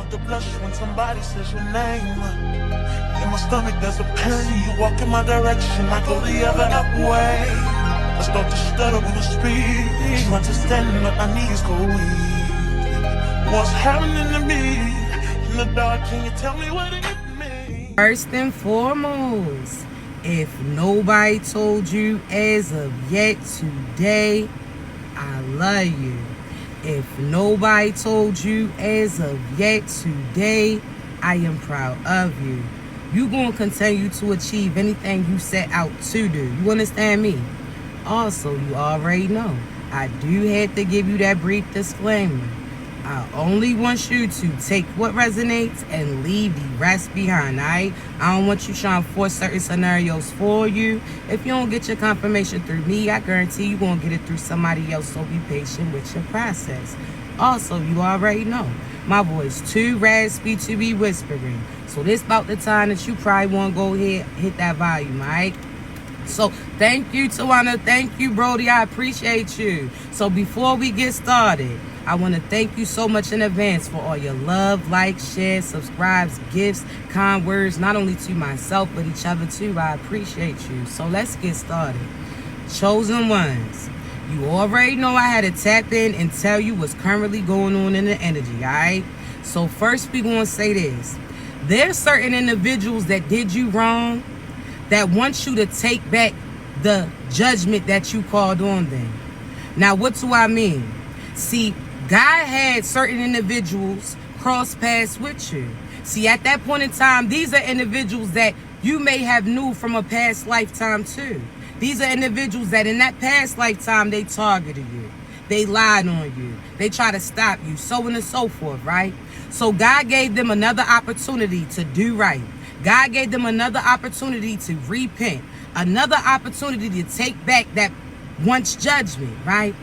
start to blush when somebody says your name. In my stomach there's a pain. You walk in my direction, I go the other way. I start to stutter when I speak. Understanding that my knees go weak. What's happening to me in the dark? Can you tell me what it means? First and foremost, if nobody told you as of yet today, I love you. If nobody told you as of yet today, I am proud of you. You're going to continue to achieve anything you set out to do. You understand me? Also, you already know, I do have to give you that brief disclaimer. I only want you to take what resonates and leave the rest behind, alright? I don't want you trying to force certain scenarios for you. If you don't get your confirmation through me, I guarantee you're going to get it through somebody else, so be patient with your process. Also, you already know, my voice too raspy to be whispering. So this about the time that you probably want to go ahead hit that volume, alright? So thank you, Tawana. Thank you, Brody. I appreciate you. So before we get started, I want to thank you so much in advance for all your love, likes, shares, subscribes, gifts, kind words, not only to myself, but each other too. I appreciate you. So let's get started. Chosen ones, you already know I had to tap in and tell you what's currently going on in the energy, all right? So first we going to say this. There's certain individuals that did you wrong that want you to take back the judgment that you called on them. Now, what do I mean? See, God had certain individuals cross paths with you. See, at that point in time, these are individuals that you may have knew from a past lifetime too. These are individuals that in that past lifetime, they targeted you. They lied on you. They try to stop you, so on and so forth, right? So God gave them another opportunity to do right. God gave them another opportunity to repent. Another opportunity to take back that once judgment, right?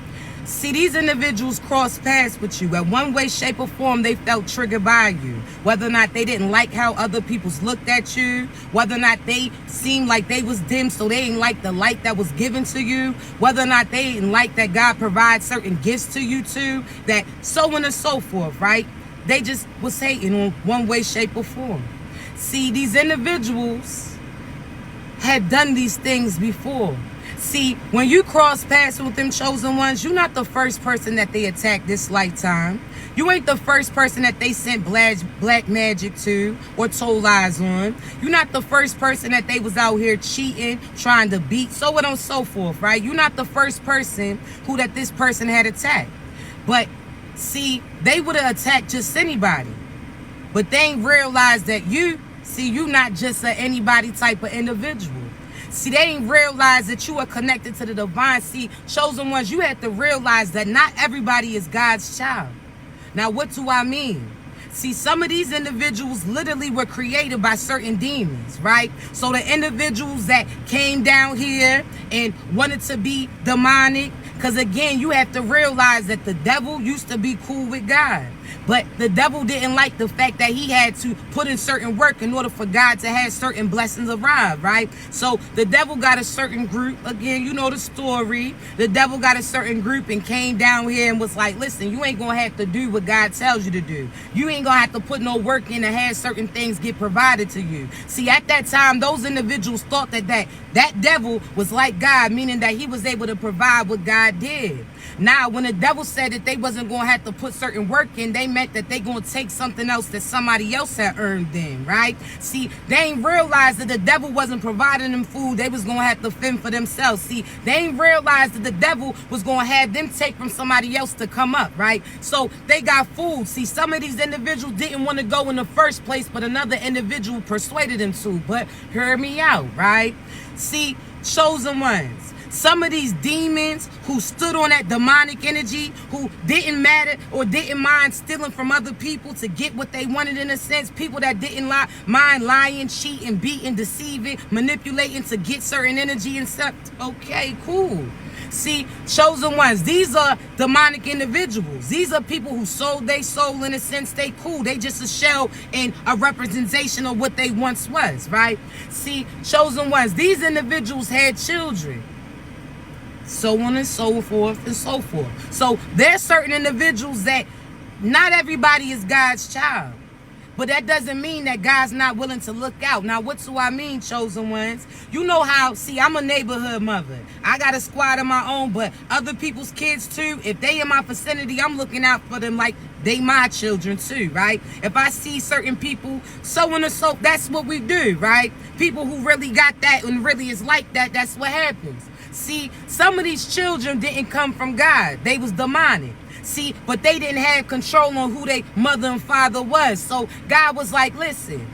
See, these individuals cross paths with you. At one way, shape, or form, they felt triggered by you. Whether or not they didn't like how other people's looked at you, whether or not they seemed like they was dim, so they didn't like the light that was given to you, whether or not they didn't like that God provides certain gifts to you too, that so on and so forth, right? They just was hating on one way, shape, or form. See, these individuals had done these things before. See, when you cross paths with them chosen ones, you're not the first person that they attacked this lifetime. You ain't the first person that they sent black magic to or told lies on. You're not the first person that they was out here cheating, trying to beat, so on and so forth, right? You're not the first person who that this person had attacked. But see, they would have attacked just anybody. But they ain't realized that you not just a anybody type of individual. See, they ain't realize that you are connected to the divine. See, chosen ones, you have to realize that not everybody is God's child. Now, what do I mean? See, some of these individuals literally were created by certain demons, right? So the individuals that came down here and wanted to be demonic, because again, you have to realize that the devil used to be cool with God. But the devil didn't like the fact that he had to put in certain work in order for God to have certain blessings arrive, right? So the devil got a certain group. Again, you know the story. The devil got a certain group and came down here and was like, listen, you ain't going to have to do what God tells you to do. You ain't going to have to put no work in to have certain things get provided to you. See, at that time, those individuals thought that devil was like God, meaning that he was able to provide what God did. Now, when the devil said that they wasn't going to have to put certain work in, they meant that they going to take something else that somebody else had earned them, right? See, they ain't realized that the devil wasn't providing them food. They was going to have to fend for themselves. See, they ain't realized that the devil was going to have them take from somebody else to come up, right? So they got food. See, some of these individuals didn't want to go in the first place, but another individual persuaded them to. But hear me out, right? See, chosen ones. Some of these demons who stood on that demonic energy, who didn't matter or didn't mind stealing from other people to get what they wanted in a sense, people that didn't mind lying, cheating, beating, deceiving, manipulating to get certain energy and stuff. Okay, cool. See, chosen ones, these are demonic individuals. These are people who sold their soul in a sense. They cool. They just a shell and a representation of what they once was, right? See, chosen ones, these individuals had children. So on and so forth and so forth. So there's certain individuals that not everybody is God's child. But that doesn't mean that God's not willing to look out. Now, what do I mean, chosen ones? You know how, see, I'm a neighborhood mother. I got a squad of my own, but other people's kids too, if they in my vicinity, I'm looking out for them like they my children too, right? If I see certain people, so on and so, that's what we do, right? People who really got that and really is like that, that's what happens. See, some of these children didn't come from God. They was demonic. See, but they didn't have control on who their mother and father was. So God was like, listen,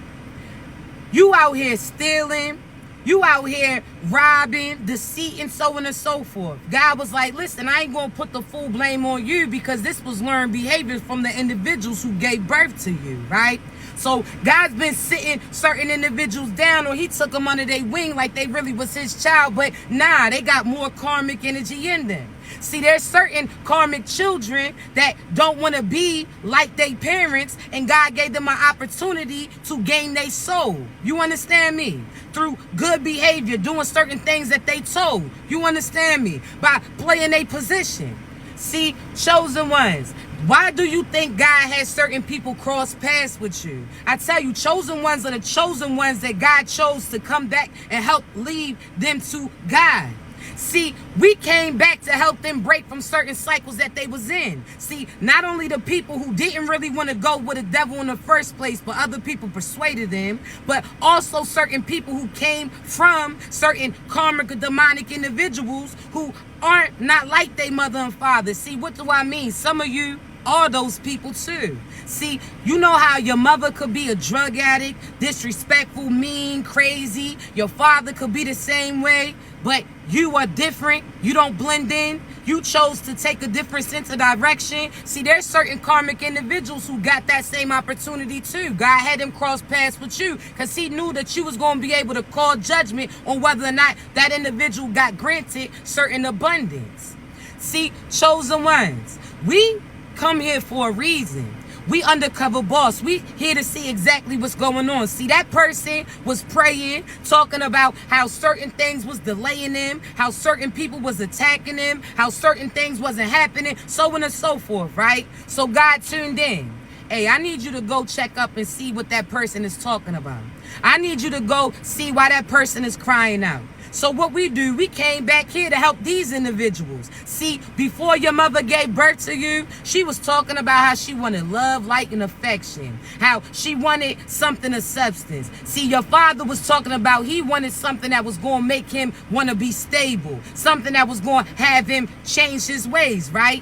you out here stealing, you out here robbing, deceit, and so on and so forth. God was like, listen, I ain't going to put the full blame on you because this was learned behaviors from the individuals who gave birth to you, right? So God's been sitting certain individuals down, or he took them under their wing like they really was his child. But nah, they got more karmic energy in them. See, there's certain karmic children that don't want to be like their parents, and God gave them an opportunity to gain their soul. You understand me? Through good behavior, doing certain things that they told. You understand me? By playing a position. See, chosen ones, why do you think God has certain people cross paths with you? I tell you, chosen ones are the chosen ones that God chose to come back and help lead them to God. See, we came back to help them break from certain cycles that they was in. See, not only the people who didn't really want to go with the devil in the first place, but other people persuaded them, but also certain people who came from certain karmic or demonic individuals who aren't not like their mother and father. See, what do I mean? Some of you are those people too. See, you know how your mother could be a drug addict, disrespectful, mean, crazy. Your father could be the same way, but you are different. You don't blend in. You chose to take a different sense of direction. See, there's certain karmic individuals who got that same opportunity too. God had them cross paths with you because he knew that you was going to be able to call judgment on whether or not that individual got granted certain abundance. See, chosen ones, we come here for a reason. We undercover boss. We here to see exactly what's going on. See, that person was praying, talking about how certain things was delaying them, how certain people was attacking them, how certain things wasn't happening, so on and so forth, right? So God tuned in. Hey, I need you to go check up and see what that person is talking about. I need you to go see why that person is crying out. So what we do, we came back here to help these individuals. See, before your mother gave birth to you, she was talking about how she wanted love, light, and affection. How she wanted something of substance. See, your father was talking about he wanted something that was going to make him want to be stable. Something that was going to have him change his ways, right?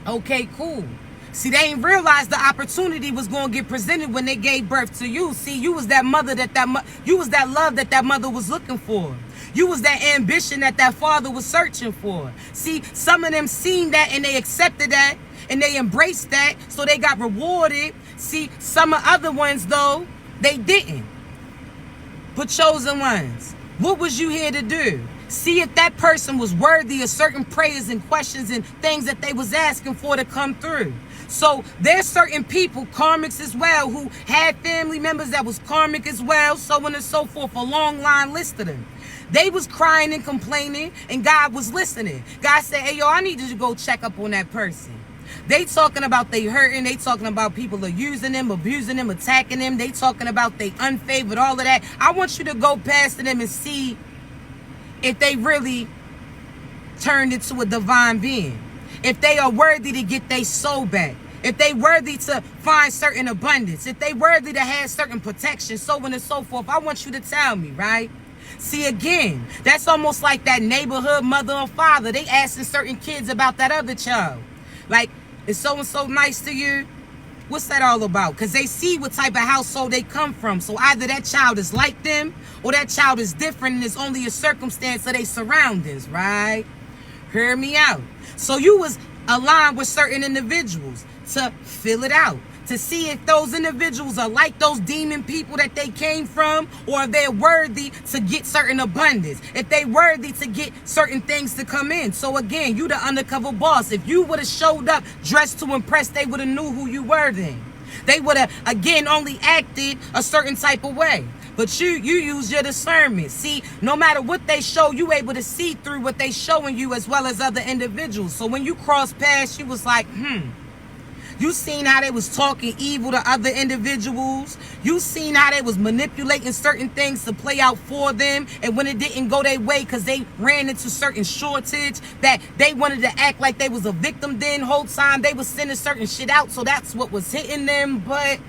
Okay, cool. See, they ain't realized the opportunity was going to get presented when they gave birth to you. See, you was that mother you was that love that mother was looking for. You was that ambition that father was searching for. See, some of them seen that and they accepted that and they embraced that, so they got rewarded. See, some of other ones, though, they didn't. But chosen ones, what was you here to do? See if that person was worthy of certain prayers and questions and things that they was asking for to come through. So there's certain people, karmics as well, who had family members that was karmic as well, so on and so forth, a long line list of them. They was crying and complaining, and God was listening. God said, hey, yo, I need you to go check up on that person. They talking about they hurting. They talking about people are using them, abusing them, attacking them. They talking about they unfavored, all of that. I want you to go past them and see if they really turned into a divine being. If they are worthy to get their soul back. If they worthy to find certain abundance. If they worthy to have certain protection, so on and so forth. I want you to tell me, right? See, again, that's almost like that neighborhood mother or father. They asking certain kids about that other child. Like, is so-and-so nice to you? What's that all about? Because they see what type of household they come from. So either that child is like them or that child is different and it's only a circumstance of their surroundings, right? Hear me out. So you was aligned with certain individuals to fill it out. To see if those individuals are like those demon people that they came from, or if they're worthy to get certain abundance, if they worthy to get certain things to come in. So again, you the undercover boss. If you would have showed up dressed to impress, they would have knew who you were then. They would have, again, only acted a certain type of way. But you use your discernment. See, no matter what they show, you able to see through what they showing you as well as other individuals. So when you cross paths, you was like, You seen how they was talking evil to other individuals. You seen how they was manipulating certain things to play out for them. And when it didn't go their way because they ran into certain shortage, that they wanted to act like they was a victim, then whole time they was sending certain shit out. So that's what was hitting them. But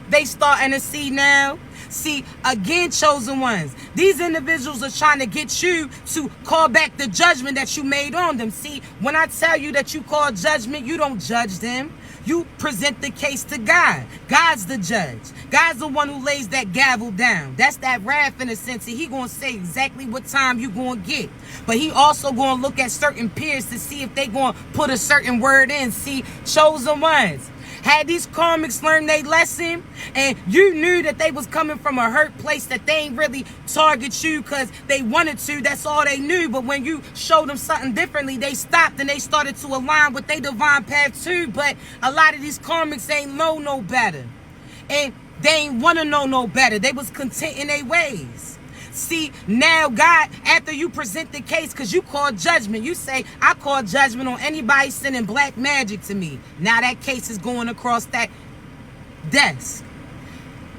they starting to see now. See, again, chosen ones, these individuals are trying to get you to call back the judgment that you made on them. See, when I tell you that you call judgment, you don't judge them. You present the case to God. God's the judge. God's the one who lays that gavel down. That's that wrath in a sense. He going to say exactly what time you going to get. But he also going to look at certain peers to see if they going to put a certain word in. See, chosen ones, had these karmics learned their lesson, and you knew that they was coming from a hurt place, that they ain't really target you because they wanted to. That's all they knew. But when you showed them something differently, they stopped and they started to align with their divine path too. But a lot of these karmics ain't know no better. And they ain't want to know no better. They was content in their ways. See, now God, after you present the case, because you call judgment, you say, I call judgment on anybody sending black magic to me. Now that case is going across that desk.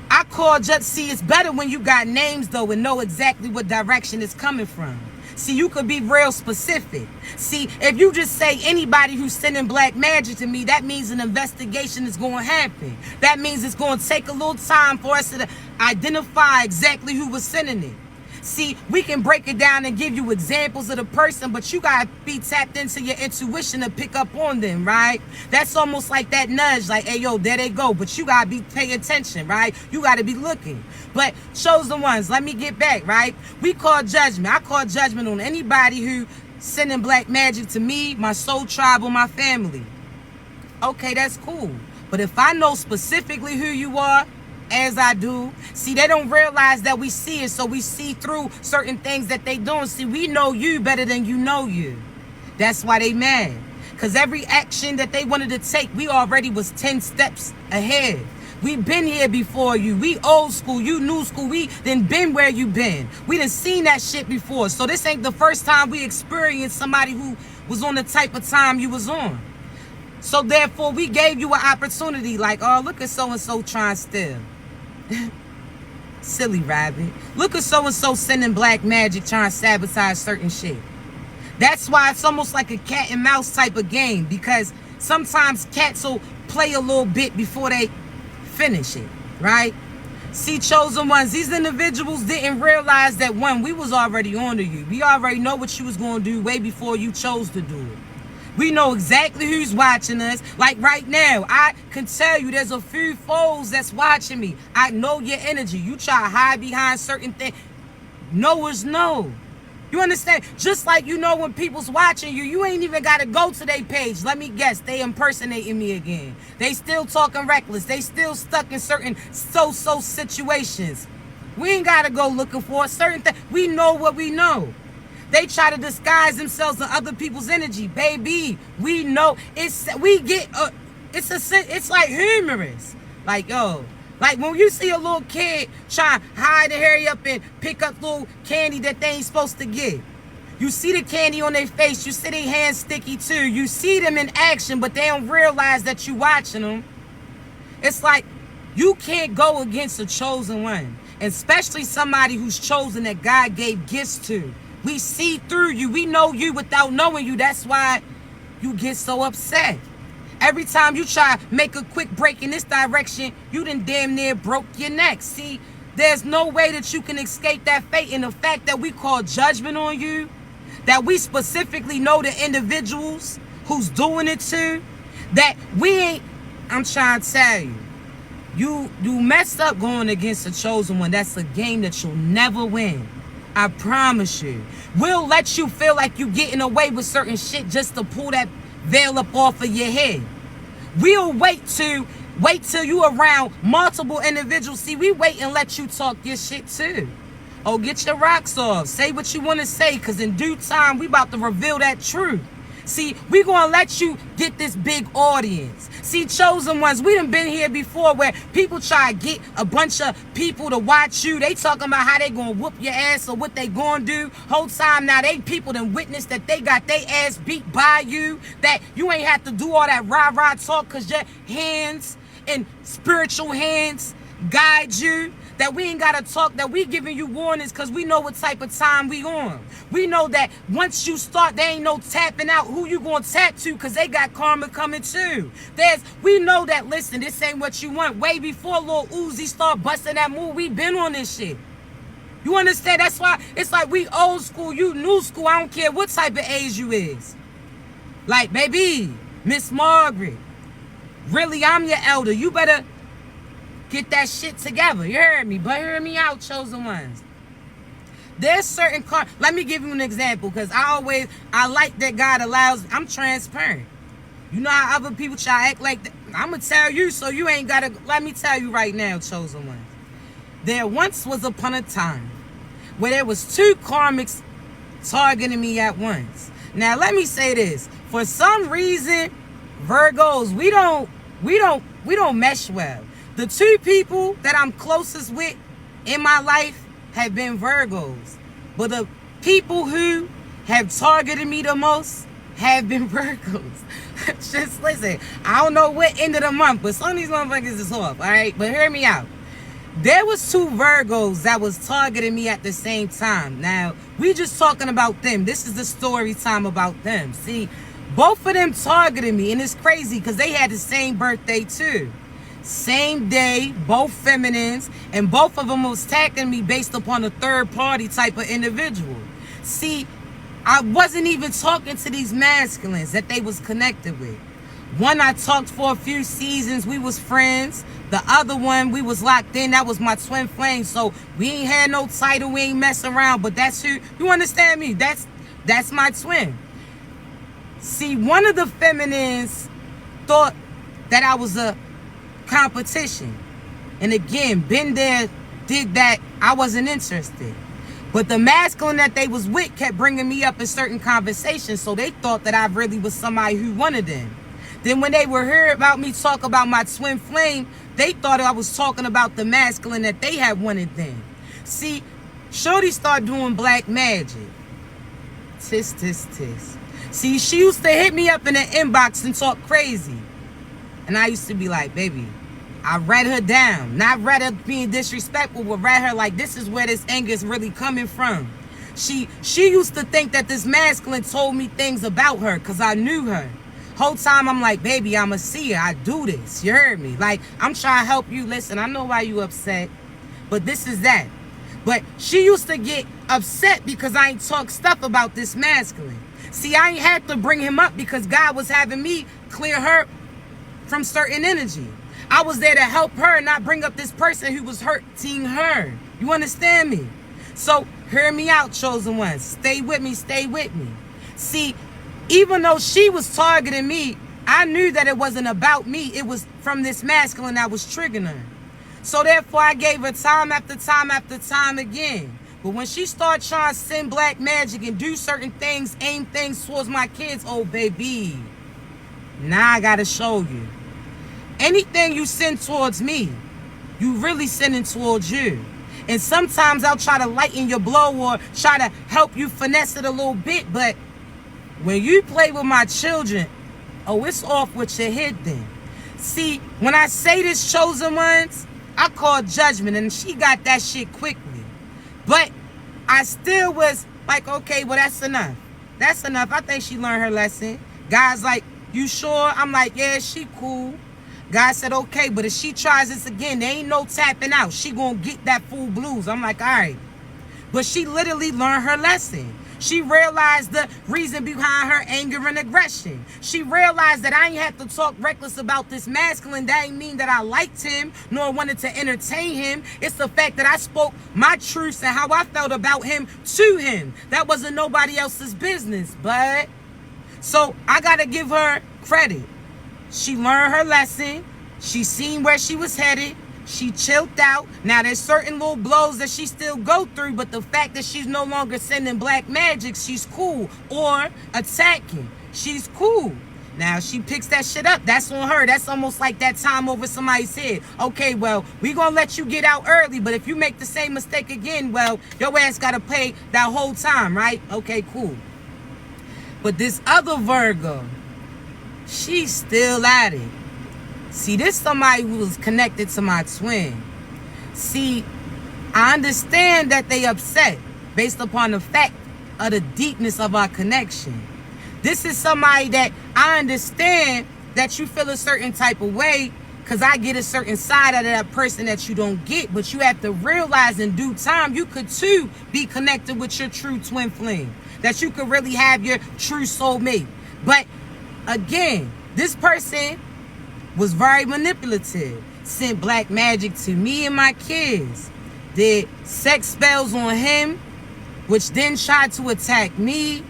I call judge. See, it's better when you got names, though, and know exactly what direction it's coming from. See, you could be real specific. See, if you just say anybody who's sending black magic to me, that means an investigation is going to happen. That means it's going to take a little time for us to identify exactly who was sending it. See, we can break it down and give you examples of the person, but you got to be tapped into your intuition to pick up on them, right? That's almost like that nudge, like, hey, yo, there they go. But you got to be paying attention, right? You got to be looking. But chosen ones, let me get back, right? We call judgment. I call judgment on anybody who sending black magic to me, my soul tribe, or my family. Okay, that's cool. But if I know specifically who you are, as I do, see, they don't realize that we see it, so we see through certain things that they don't. See, we know you better than you know you. That's why they mad. Because every action that they wanted to take, we already was 10 steps ahead. We been here before you. We old school, you new school. We done been where you been. We done seen that shit before. So this ain't the first time we experienced somebody who was on the type of time you was on. So therefore, we gave you an opportunity like, oh, look at so-and-so trying still. Silly rabbit. Look at so-and-so sending black magic trying to sabotage certain shit. That's why it's almost like a cat and mouse type of game, because sometimes cats will play a little bit before they finish it, right? See, chosen ones, these individuals didn't realize that, one, we was already on to you. We already know what you was going to do way before you chose to do it. We know exactly who's watching us. Like right now, I can tell you there's a few foes that's watching me. I know your energy. You try to hide behind certain things. No is no. You understand? Just like you know when people's watching you, you ain't even got to go to their page. Let me guess, they impersonating me again. They still talking reckless. They still stuck in certain so-so situations. We ain't got to go looking for a certain thing. We know what we know. They try to disguise themselves in other people's energy, baby. We know it's like humorous. Like, yo, like when you see a little kid try to hide and hurry up and pick up little candy that they ain't supposed to get. You see the candy on their face. You see their hands sticky too. You see them in action, but they don't realize that you watching them. It's like you can't go against a chosen one, especially somebody who's chosen that God gave gifts to. We see through you. We know you without knowing you. That's why you get so upset. Every time you try to make a quick break in this direction, you done damn near broke your neck. See, there's no way that you can escape that fate. And the fact that we call judgment on you, that we specifically know the individuals who's doing it to, that we ain't, I'm trying to tell you, you messed up going against a chosen one. That's a game that you'll never win. I promise you. We'll let you feel like you getting away with certain shit just to pull that veil up off of your head. We'll wait till you around multiple individuals. See, we wait and let you talk your shit too. Oh, get your rocks off. Say what you want to say, because in due time, we about to reveal that truth. See, we gonna let you get this big audience. See, chosen ones, we done been here before where people try to get a bunch of people to watch you. They talking about how they gonna whoop your ass or what they gonna do. Whole time now they people done witness that they got their ass beat by you. That you ain't have to do all that rah-rah talk because your hands and spiritual hands guide you. That we ain't gotta talk, that we giving you warnings because we know what type of time we on. We know that once you start, there ain't no tapping out who you gonna tap to because they got karma coming too. We know that, listen, this ain't what you want. Way before Lil Uzi start busting that move, we been on this shit. You understand? That's why it's like we old school, you new school. I don't care what type of age you is. Like, baby, Miss Margaret, really, I'm your elder. You better get that shit together. You heard me, but hear me out, chosen ones. There's certain let me give you an example, because I like that God allows, I'm transparent. You know how other people try to act like that? I'm gonna tell you, so you ain't gotta, let me tell you right now, chosen ones. There once was upon a time where there was two karmics targeting me at once. Now let me say this. For some reason, Virgos, we don't mesh well. The two people that I'm closest with in my life have been Virgos. But the people who have targeted me the most have been Virgos. Just listen, I don't know what end of the month, but some of these motherfuckers is off, all right? But hear me out. There was two Virgos that was targeting me at the same time. Now, we just talking about them. This is the story time about them. See, both of them targeted me, and it's crazy because they had the same birthday too. Same day, both feminines, and both of them was attacking me based upon a third party type of individual. See, I wasn't even talking to these masculines that they was connected with. One I talked for a few seasons, we was friends. The other one, we was locked in, that was my twin flame. So we ain't had no title, we ain't mess around, but that's who, you understand me? That's my twin. See, one of the feminines thought that I was a competition. And again, been there, did that, I wasn't interested. But the masculine that they was with kept bringing me up in certain conversations, so they thought that I really was somebody who wanted them. Then when they were heard about me talk about my twin flame, they thought I was talking about the masculine that they had wanted them. See, Shorty started doing black magic. Tis, tis, tis. See, she used to hit me up in the inbox and talk crazy. And I used to be like, baby, I read her down. Not read her being disrespectful, but read her like, this is where this anger is really coming from. She used to think that this masculine told me things about her because I knew her. Whole time I'm like, baby, I'm a seer. I do this. You heard me? Like, I'm trying to help you. Listen, I know why you upset, but this is that. But she used to get upset because I ain't talk stuff about this masculine. See, I ain't had to bring him up because God was having me clear her from certain energy. I was there to help her, not bring up this person who was hurting her. You understand me? So, hear me out, chosen ones. Stay with me, stay with me. See, even though she was targeting me, I knew that it wasn't about me. It was from this masculine that was triggering her. So therefore, I gave her time after time after time again. But when she started trying to send black magic and do certain things, aim things towards my kids, oh, baby, now I got to show you. Anything you send towards me, you really sending towards you. And sometimes I'll try to lighten your blow or try to help you finesse it a little bit. But when you play with my children, oh, it's off with your head then. See, when I say this, chosen ones, I call judgment, and she got that shit quickly. But I still was like, okay, well, that's enough. That's enough. I think she learned her lesson. God's like, you sure? I'm like, yeah, she cool. God said, okay, but if she tries this again, there ain't no tapping out. She gonna get that full blues. I'm like, all right. But she literally learned her lesson. She realized the reason behind her anger and aggression. She realized that I ain't had to talk reckless about this masculine. That ain't mean that I liked him nor wanted to entertain him. It's the fact that I spoke my truths and how I felt about him to him. That wasn't nobody else's business, but so I gotta give her credit. She learned her lesson. She seen where she was headed. She chilled out. Now, there's certain little blows that she still go through, but the fact that she's no longer sending black magic, she's cool, or attacking. she's cool. Now, she picks that shit up. That's on her. That's almost like that time over somebody's head. Okay, well, we gonna let you get out early, but if you make the same mistake again, well, your ass gotta pay that whole time, right? Okay, cool. But this other Virgo, she's still at it. See, this somebody who was connected to my twin. See, I understand that they upset based upon the fact of the deepness of our connection. This is somebody that I understand that you feel a certain type of way because I get a certain side out of that person that you don't get. But you have to realize in due time, you could too be connected with your true twin flame. That you could really have your true soulmate. But again, this person was very manipulative. Sent black magic to me and my kids. Did sex spells on him, which then tried to attack me.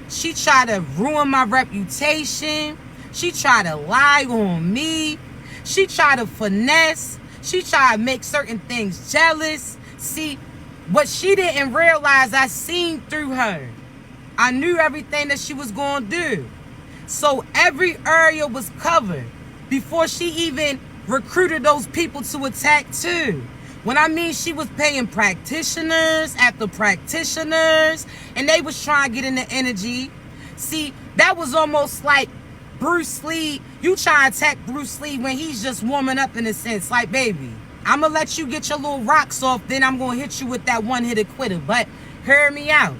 She tried to ruin my reputation. She tried to lie on me. She tried to finesse. She tried to make certain things jealous. See, what she didn't realize, I seen through her. I knew everything that she was going to do. So every area was covered before she even recruited those people to attack too. When I mean she was paying practitioners after practitioners, and they was trying to get in the energy. See, that was almost like Bruce Lee. You try to attack Bruce Lee when he's just warming up in a sense. Like, baby, I'm going to let you get your little rocks off, then I'm going to hit you with that one-hitter quitter. But hear me out.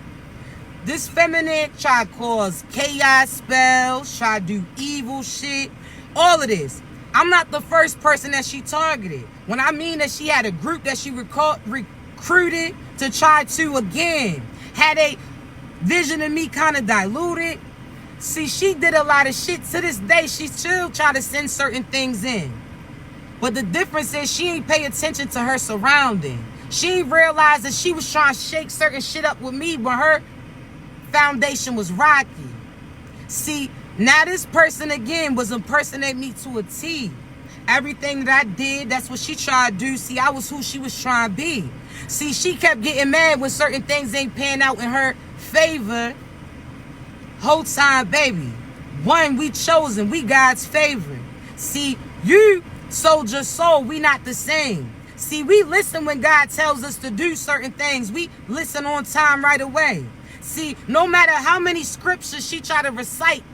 This feminine try to cause chaos spells, try to do evil shit, all of this. I'm not the first person that she targeted. When I mean that she had a group that she recruited to try to, again, had a vision of me kind of diluted. See, she did a lot of shit. To this day, she still try to send certain things in. But the difference is she ain't pay attention to her surrounding. She ain't realized that she was trying to shake certain shit up with me when her foundation was rocky. See, now this person again was impersonating me to a T. Everything that I did, that's what she tried to do. See, I was who she was trying to be. See, she kept getting mad when certain things ain't pan out in her favor. Whole time, baby. One, we chosen. We God's favorite. See, you sold your soul. We not the same. See, we listen when God tells us to do certain things. We listen on time right away. See, no matter how many scriptures she try to recite,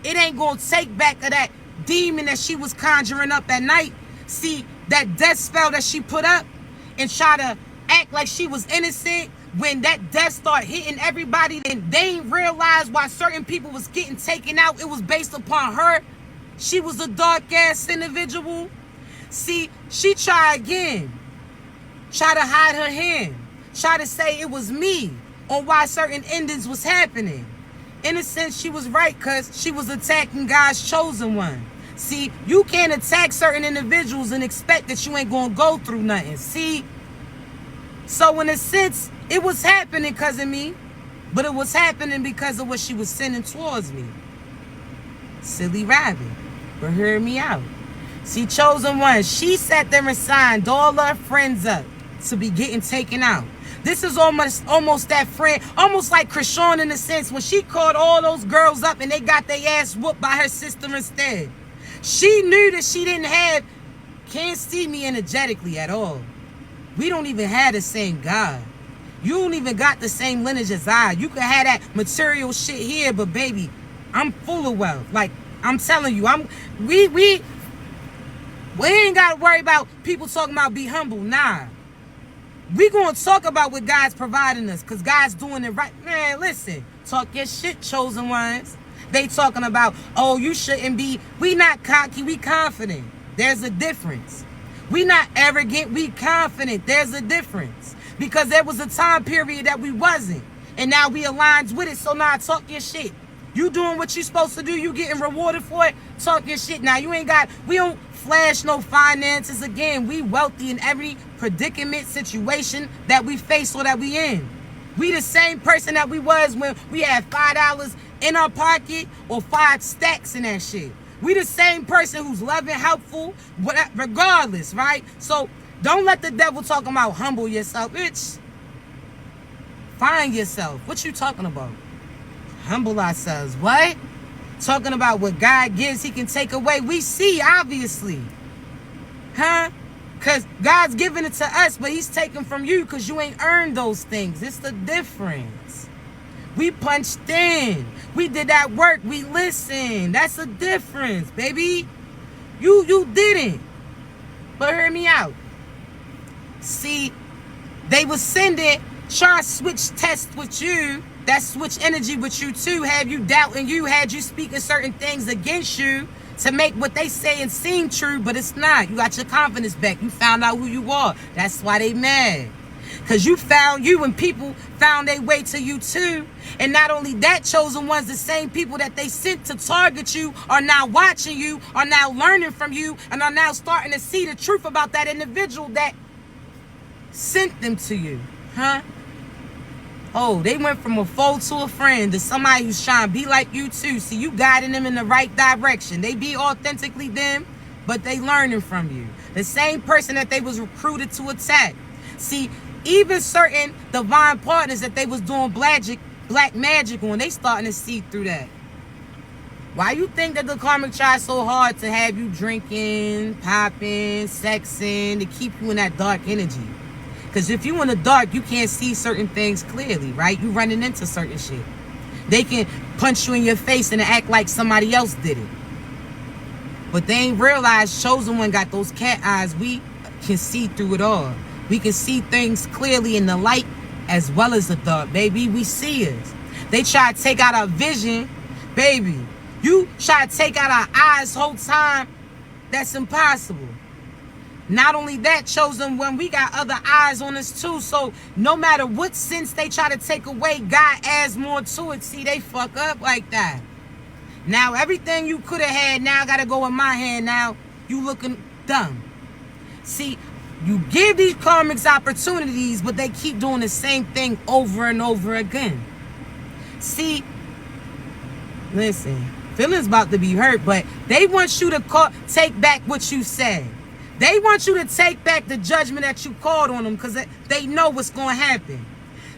it ain't gonna take back of that demon that she was conjuring up at night. See, that death spell that she put up and try to act like she was innocent. When that death start hitting everybody, then they ain't realize why certain people was getting taken out. It was based upon her. She was a dark-ass individual. See, she tried again. Try to hide her hand. Try to say it was me on why certain endings was happening. In a sense, she was right because she was attacking God's chosen one. See, you can't attack certain individuals and expect that you ain't going to go through nothing. See? So in a sense, it was happening because of me, but it was happening because of what she was sending towards me. Silly rabbit. But hear me out. See, chosen one, she sat there and signed all her friends up to be getting taken out. This is almost that friend, almost like Krishan in a sense, when she called all those girls up and they got their ass whooped by her sister instead. She knew that she can't see me energetically at all. We don't even have the same God. You don't even got the same lineage as I. You can have that material shit here, but baby, I'm full of wealth. Like, I'm telling you, we ain't got to worry about people talking about be humble. Nah. We going to talk about what God's providing us because God's doing it right. Man, listen. Talk your shit, chosen ones. They talking about, oh, you shouldn't be. We not cocky. We confident. There's a difference. We not arrogant. We confident. There's a difference. Because there was a time period that we wasn't. And now we aligned with it. So now talk your shit. You doing what you supposed to do. You getting rewarded for it. Talk your shit. Now we don't flash no finances. Again, we wealthy in every predicament, situation that we face or that we in. We the same person that we was when we had $5 in our pocket or 5 stacks in that shit. We the same person who's loving, helpful, regardless, right? So don't let the devil talk about humble yourself. Bitch, find yourself. What you talking about? Humble ourselves. What? Talking about what God gives, he can take away. We see, obviously. Huh? Because God's giving it to us, but he's taking from you because you ain't earned those things. It's the difference. We punched in. We did that work. We listened. That's the difference, baby. You didn't. But hear me out. See, they was sending, try to switch tests with you, that switch energy with you too, have you doubting you, had you speaking certain things against you to make what they saying seem true, but it's not. You got your confidence back. You found out who you are. That's why they mad. Because you found you and people found their way to you too. And not only that, chosen ones, the same people that they sent to target you are now watching you, are now learning from you, and are now starting to see the truth about that individual that sent them to you. Huh? Oh, they went from a foe to a friend to somebody who's trying to be like you too. See, you guiding them in the right direction. They be authentically them, but they learning from you. The same person that they was recruited to attack. See, even certain divine partners that they was doing black magic on, they starting to see through that. Why you think that the karmic tries so hard to have you drinking, popping, sexing, to keep you in that dark energy? Because if you in the dark, you can't see certain things clearly, right? You running into certain shit. They can punch you in your face and act like somebody else did it. But they ain't realized chosen one got those cat eyes. We can see through it all. We can see things clearly in the light as well as the dark, baby. We see it. They try to take out our vision, baby. You try to take out our eyes whole time. That's impossible. Not only that, chosen one, we got other eyes on us too. So no matter what sense they try to take away, God adds more to it. See, they fuck up like that. Now everything you could have had now got to go in my hand. Now you looking dumb. See, you give these karmics opportunities, but they keep doing the same thing over and over again. See, listen, feelings about to be hurt, but they want you to take back what you said. They want you to take back the judgment that you called on them because they know what's going to happen.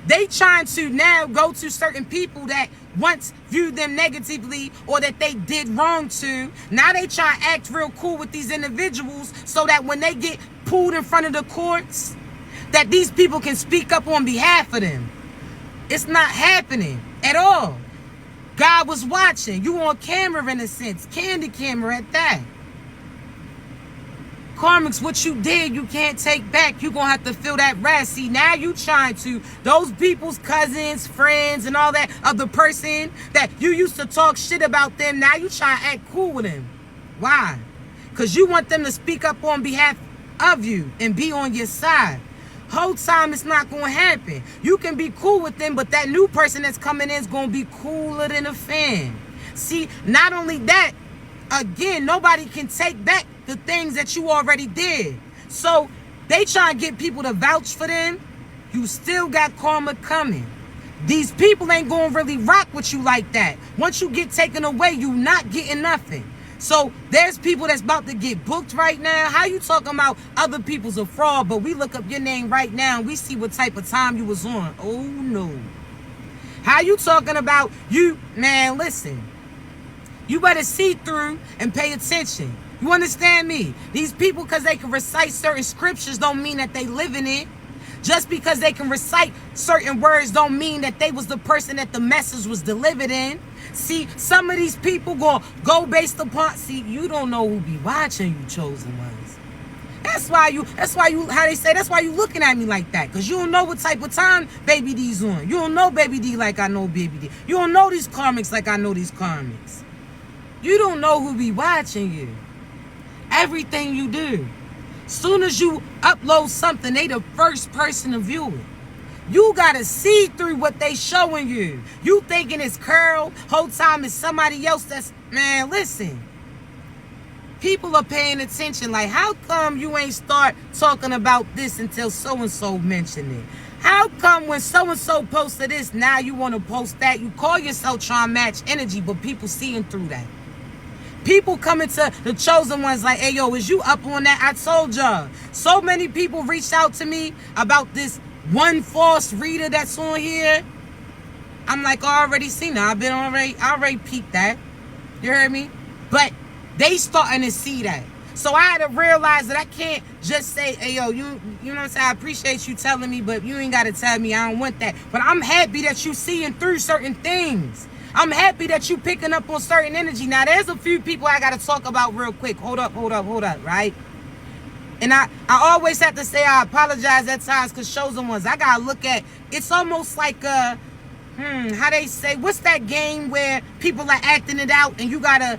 They trying to now go to certain people that once viewed them negatively or that they did wrong to. Now they try to act real cool with these individuals so that when they get pulled in front of the courts, that these people can speak up on behalf of them. It's not happening at all. God was watching. You on camera in a sense. Candy camera at that. Karmics, what you did, you can't take back. You're going to have to feel that wrath. See, now you trying to, those people's cousins, friends, and all that other person that you used to talk shit about them, now you trying to act cool with them. Why? Because you want them to speak up on behalf of you and be on your side. Whole time it's not going to happen. You can be cool with them, but that new person that's coming in is going to be cooler than a fan. See, not only that, again, nobody can take back the things that you already did. So they try to get people to vouch for them. You still got karma coming. These people ain't going to really rock with you like that. Once you get taken away, you not getting nothing. So there's people that's about to get booked right now. How you talking about other people's a fraud, but we look up your name right now and we see what type of time you was on. Oh no. How you talking about you? Man, listen. You better see through and pay attention. You understand me? These people, because they can recite certain scriptures, don't mean that they live in it. Just because they can recite certain words don't mean that they was the person that the message was delivered in. See, some of these people go based upon, see, you don't know who be watching you, chosen ones. That's why you, how they say, that's why you looking at me like that. Because you don't know what type of time Baby D's on. You don't know Baby D like I know Baby D. You don't know these karmics like I know these karmics. You don't know who be watching you. Everything you do. Soon as you upload something, they the first person to view it. You gotta see through what they showing you. You thinking it's Curl, whole time it's somebody else that's, man, listen. People are paying attention. Like, how come you ain't start talking about this until so-and-so mentioned it? How come when so-and-so posted this, now you want to post that? You call yourself trying to match energy, but people seeing through that. People coming to the chosen ones like, hey, yo, is you up on that? I told y'all. So many people reached out to me about this one false reader that's on here. I'm like, I already seen it. I already peeped that. You heard me? But they starting to see that. So I had to realize that I can't just say, hey, yo, you know what I'm saying? I appreciate you telling me, but you ain't got to tell me. I don't want that. But I'm happy that you seeing through certain things. I'm happy that you picking up on certain energy. Now, there's a few people I got to talk about real quick. Hold up, right? And I always have to say I apologize at times because chosen ones, I got to look at, it's almost like how they say, what's that game where people are acting it out and you got to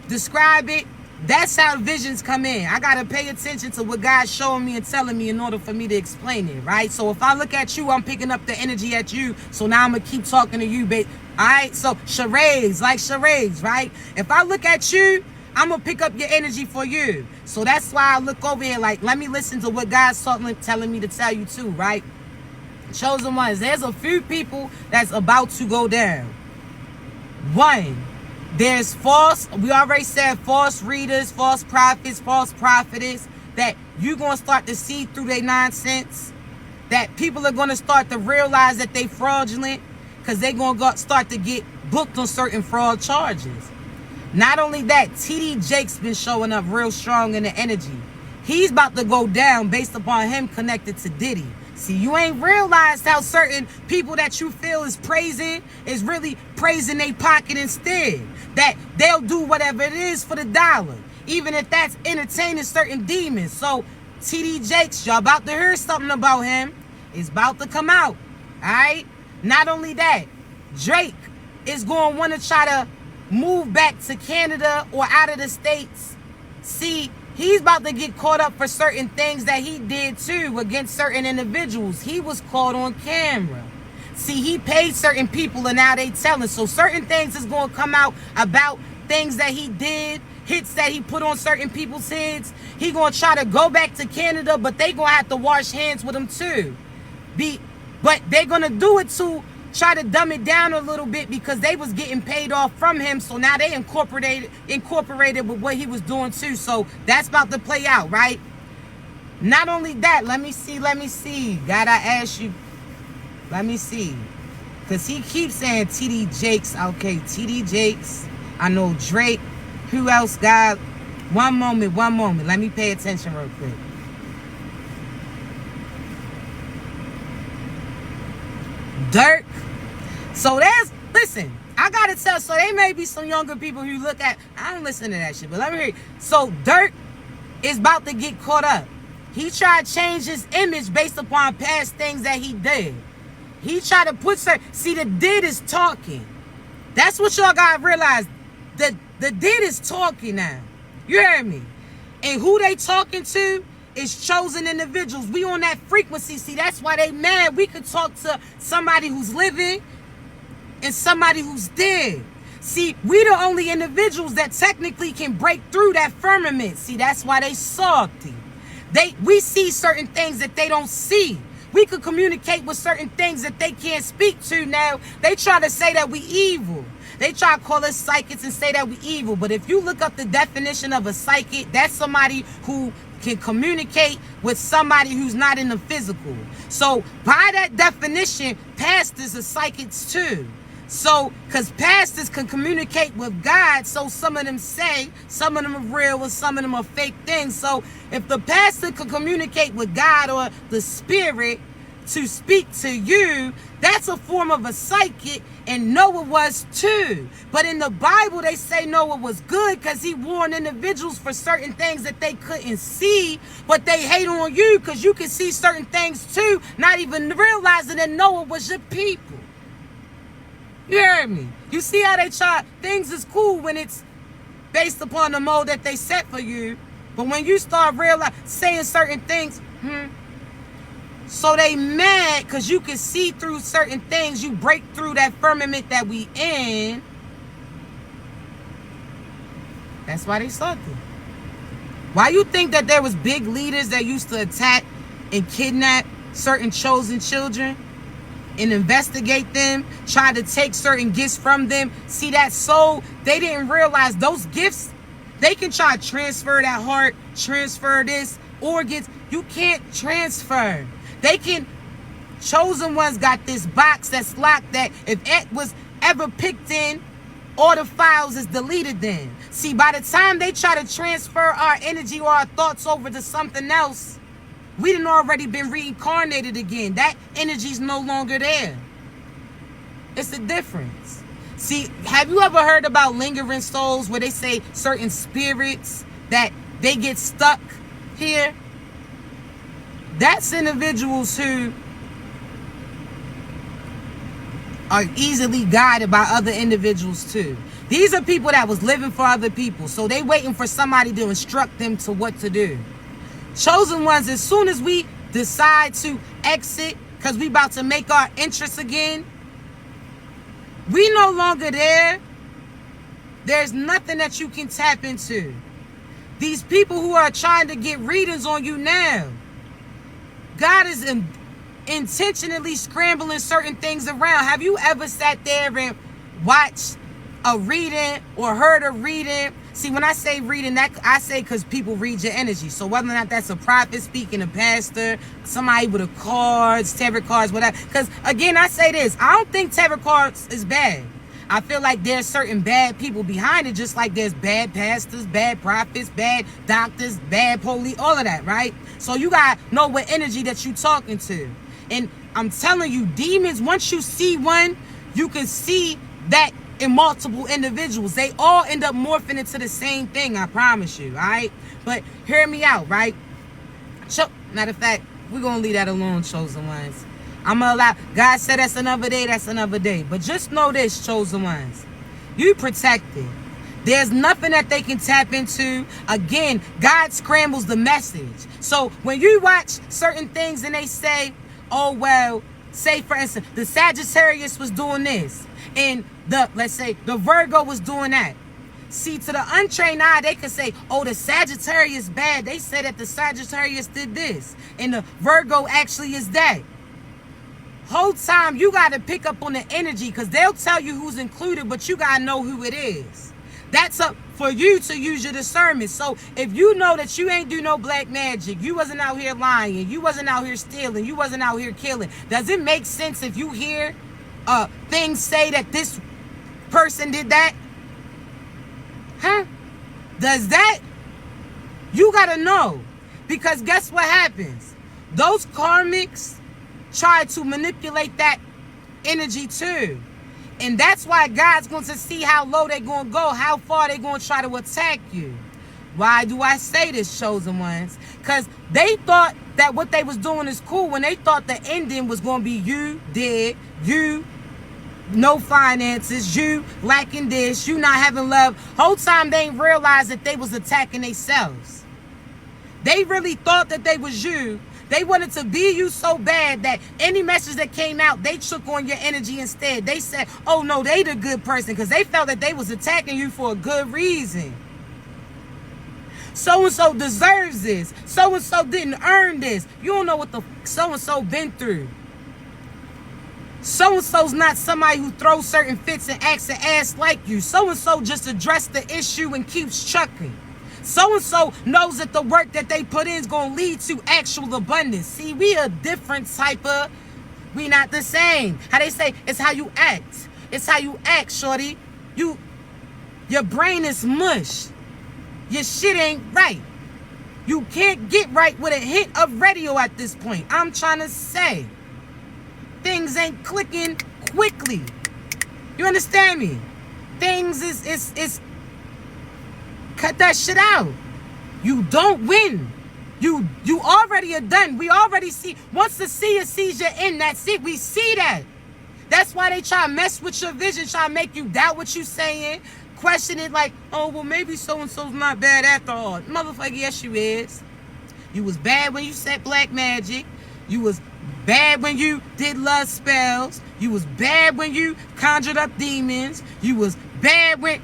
describe it? That's how visions come in. I got to pay attention to what God's showing me and telling me in order for me to explain it, right? So if I look at you, I'm picking up the energy at you. So now I'm going to keep talking to you, babe. All right? So charades, right? If I look at you, I'm going to pick up your energy for you. So that's why I look over here like, let me listen to what God's telling me to tell you too, right? Chosen ones, there's a few people that's about to go down. One, there's we already said false readers, false prophets, false prophetess, that you're going to start to see through their nonsense, that people are going to start to realize that they fraudulent because they're going to start to get booked on certain fraud charges. Not only that, T.D. Jakes been showing up real strong in the energy. He's about to go down based upon him connected to Diddy. See, you ain't realized how certain people that you feel is praising is really praising their pocket instead. That they'll do whatever it is for the dollar, even if that's entertaining certain demons. So, T.D. Jakes, y'all about to hear something about him. It's about to come out, all right? Not only that, Drake is going to want to try to move back to Canada or out of the States. See, he's about to get caught up for certain things that he did too against certain individuals. He was caught on camera. See, he paid certain people and now they telling. So certain things is going to come out about things that he did, hits that he put on certain people's heads. He going to try to go back to Canada, but they going to have to wash hands with him too. But they're going to do it to try to dumb it down a little bit because they was getting paid off from him. So now they incorporated with what he was doing too. So that's about to play out, right? Not only that, let me see. God, I ask you. Let me see. Because he keeps saying T.D. Jakes. Okay, T.D. Jakes. I know Drake. Who else, God? One moment. Let me pay attention real quick. Dirk. So listen, I gotta tell, so there may be some younger people who look at, I don't listen to that shit, but let me hear you. So Dirk is about to get caught up. He tried to change his image based upon past things that he did. He tried to see, the did is talking. That's what y'all gotta realize. The did is talking now. You heard me? And who they talking to is chosen individuals. We on that frequency. See, that's why they mad. We could talk to somebody who's living and somebody who's dead. See, we the only individuals that technically can break through that firmament. See, that's why they salty. We see certain things that they don't see. We could communicate with certain things that they can't speak to now. They try to say that we evil. They try to call us psychics and say that we evil. But if you look up the definition of a psychic, that's somebody who can communicate with somebody who's not in the physical. So by that definition, pastors are psychics too. So, because pastors can communicate with God, so some of them say, some of them are real and some of them are fake things. So, if the pastor could communicate with God or the spirit to speak to you, that's a form of a psychic, and Noah was too. But in the Bible, they say Noah was good because he warned individuals for certain things that they couldn't see, but they hate on you because you can see certain things too, not even realizing that Noah was your people. You heard me? You see how they try? Things is cool when it's based upon the mode that they set for you. But when you start saying certain things, so they mad because you can see through certain things. You break through that firmament that we in. That's why they salty. Why you think that there was big leaders that used to attack and kidnap certain chosen children and investigate them, try to take certain gifts from them? See, that soul, they didn't realize those gifts, they can try to transfer that heart, transfer this, organs. You can't transfer. They can, chosen ones got this box that's locked that if it was ever picked in all the files is deleted then. See, by the time they try to transfer our energy or our thoughts over to something else, we done already been reincarnated again. That energy's no longer there. It's a difference. See, have you ever heard about lingering souls where they say certain spirits that they get stuck here? That's individuals who are easily guided by other individuals too. These are people that was living for other people, so they waiting for somebody to instruct them to what to do. Chosen ones, as soon as we decide to exit, because we about to make our entrance again, we no longer there. There's nothing that you can tap into. These people who are trying to get readings on you now, God is intentionally scrambling certain things around. Have you ever sat there and watched a reading or heard a reading? See, when I say reading, that I say because people read your energy. So whether or not that's a prophet speaking, a pastor, somebody with a cards, tarot cards, whatever. Because again, I say this, I don't think tarot cards is bad. I feel like there's certain bad people behind it, just like there's bad pastors, bad prophets, bad doctors, bad police, all of that, right? So you got to know what energy that you talking to. And I'm telling you, demons, once you see one, you can see that in multiple individuals. They all end up morphing into the same thing, I promise you, all right? But hear me out, right? Matter of fact, we're going to leave that alone, chosen ones. I'm going to allow, God said that's another day, that's another day. But just know this, chosen ones. You protected. There's nothing that they can tap into. Again, God scrambles the message. So when you watch certain things and they say, oh, well, say, for instance, the Sagittarius was doing this. And let's say, the Virgo was doing that. See, to the untrained eye, they could say, oh, the Sagittarius bad. They said that the Sagittarius did this. And the Virgo actually is that. Whole time, you got to pick up on the energy because they'll tell you who's included, but you got to know who it is. That's up for you to use your discernment. So if you know that you ain't do no black magic, you wasn't out here lying, you wasn't out here stealing, you wasn't out here killing, does it make sense if you hear things say that this person did that? Huh? Does that? You got to know. Because guess what happens? Those karmics try to manipulate that energy too. And that's why God's going to see how low they're going to go, how far they're going to try to attack you. Why do I say this, chosen ones? Because they thought that what they was doing is cool when they thought the ending was going to be you dead, you no finances, you lacking this, you not having love. Whole time they ain't realized that they was attacking themselves. They really thought that they was you. They wanted to be you so bad that any message that came out, they took on your energy instead. They said, oh no, they the good person, because they felt that they was attacking you for a good reason. So-and-so deserves this. So-and-so didn't earn this. You don't know what the so-and-so been through. So-and-so's not somebody who throws certain fits and acts an ass like you. So-and-so just addressed the issue and keeps chucking. So-and-so knows that the work that they put in is going to lead to actual abundance. See, we a different type of, we not the same. How they say, it's how you act. It's how you act, shorty. Your brain is mush. Your shit ain't right. You can't get right with a hint of radio at this point. I'm trying to say, things ain't clicking quickly. You understand me? Things is cut that shit out. You don't win. You already are done. We already see. Once the seer sees you're in, that's it. We see that. That's why they try to mess with your vision, try to make you doubt what you saying, question it like, oh, well, maybe so-and-so's not bad after all. Motherfucker, yes, you is. You was bad when you said black magic. You was bad when you did love spells. You was bad when you conjured up demons. You was bad when...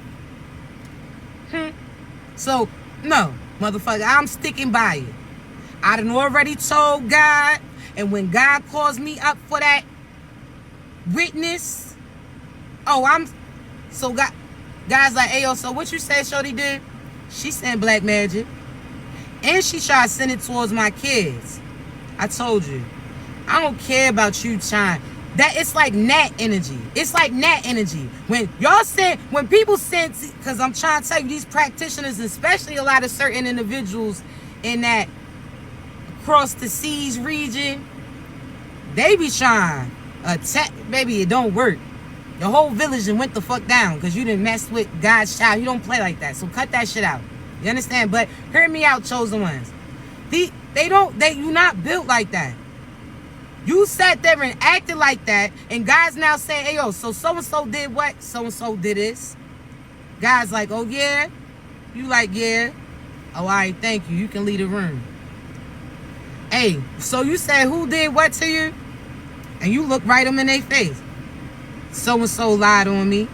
So, no, motherfucker, I'm sticking by it. I done already told God, and when God calls me up for that witness, so God's like, hey, yo, so what you say Shorty did? She sent black magic, and she tried to send it towards my kids. I told you, I don't care about you trying. that it's like gnat energy. It's like gnat energy. When y'all send, when people send, because I'm trying to tell you, these practitioners, especially a lot of certain individuals in that across the seas region, they be trying attack. Baby, it don't work. The whole village and went the fuck down because you didn't mess with God's child. You don't play like that. So cut that shit out. You understand? But hear me out, chosen ones. You not built like that. You sat there and acted like that, and God's now saying, hey, yo, so-and-so did what? So-and-so did this. God's like, oh, yeah? You like, yeah? Oh, all right, thank you. You can leave the room. Hey, so you said who did what to you? And you look right them in their face. So-and-so lied on me.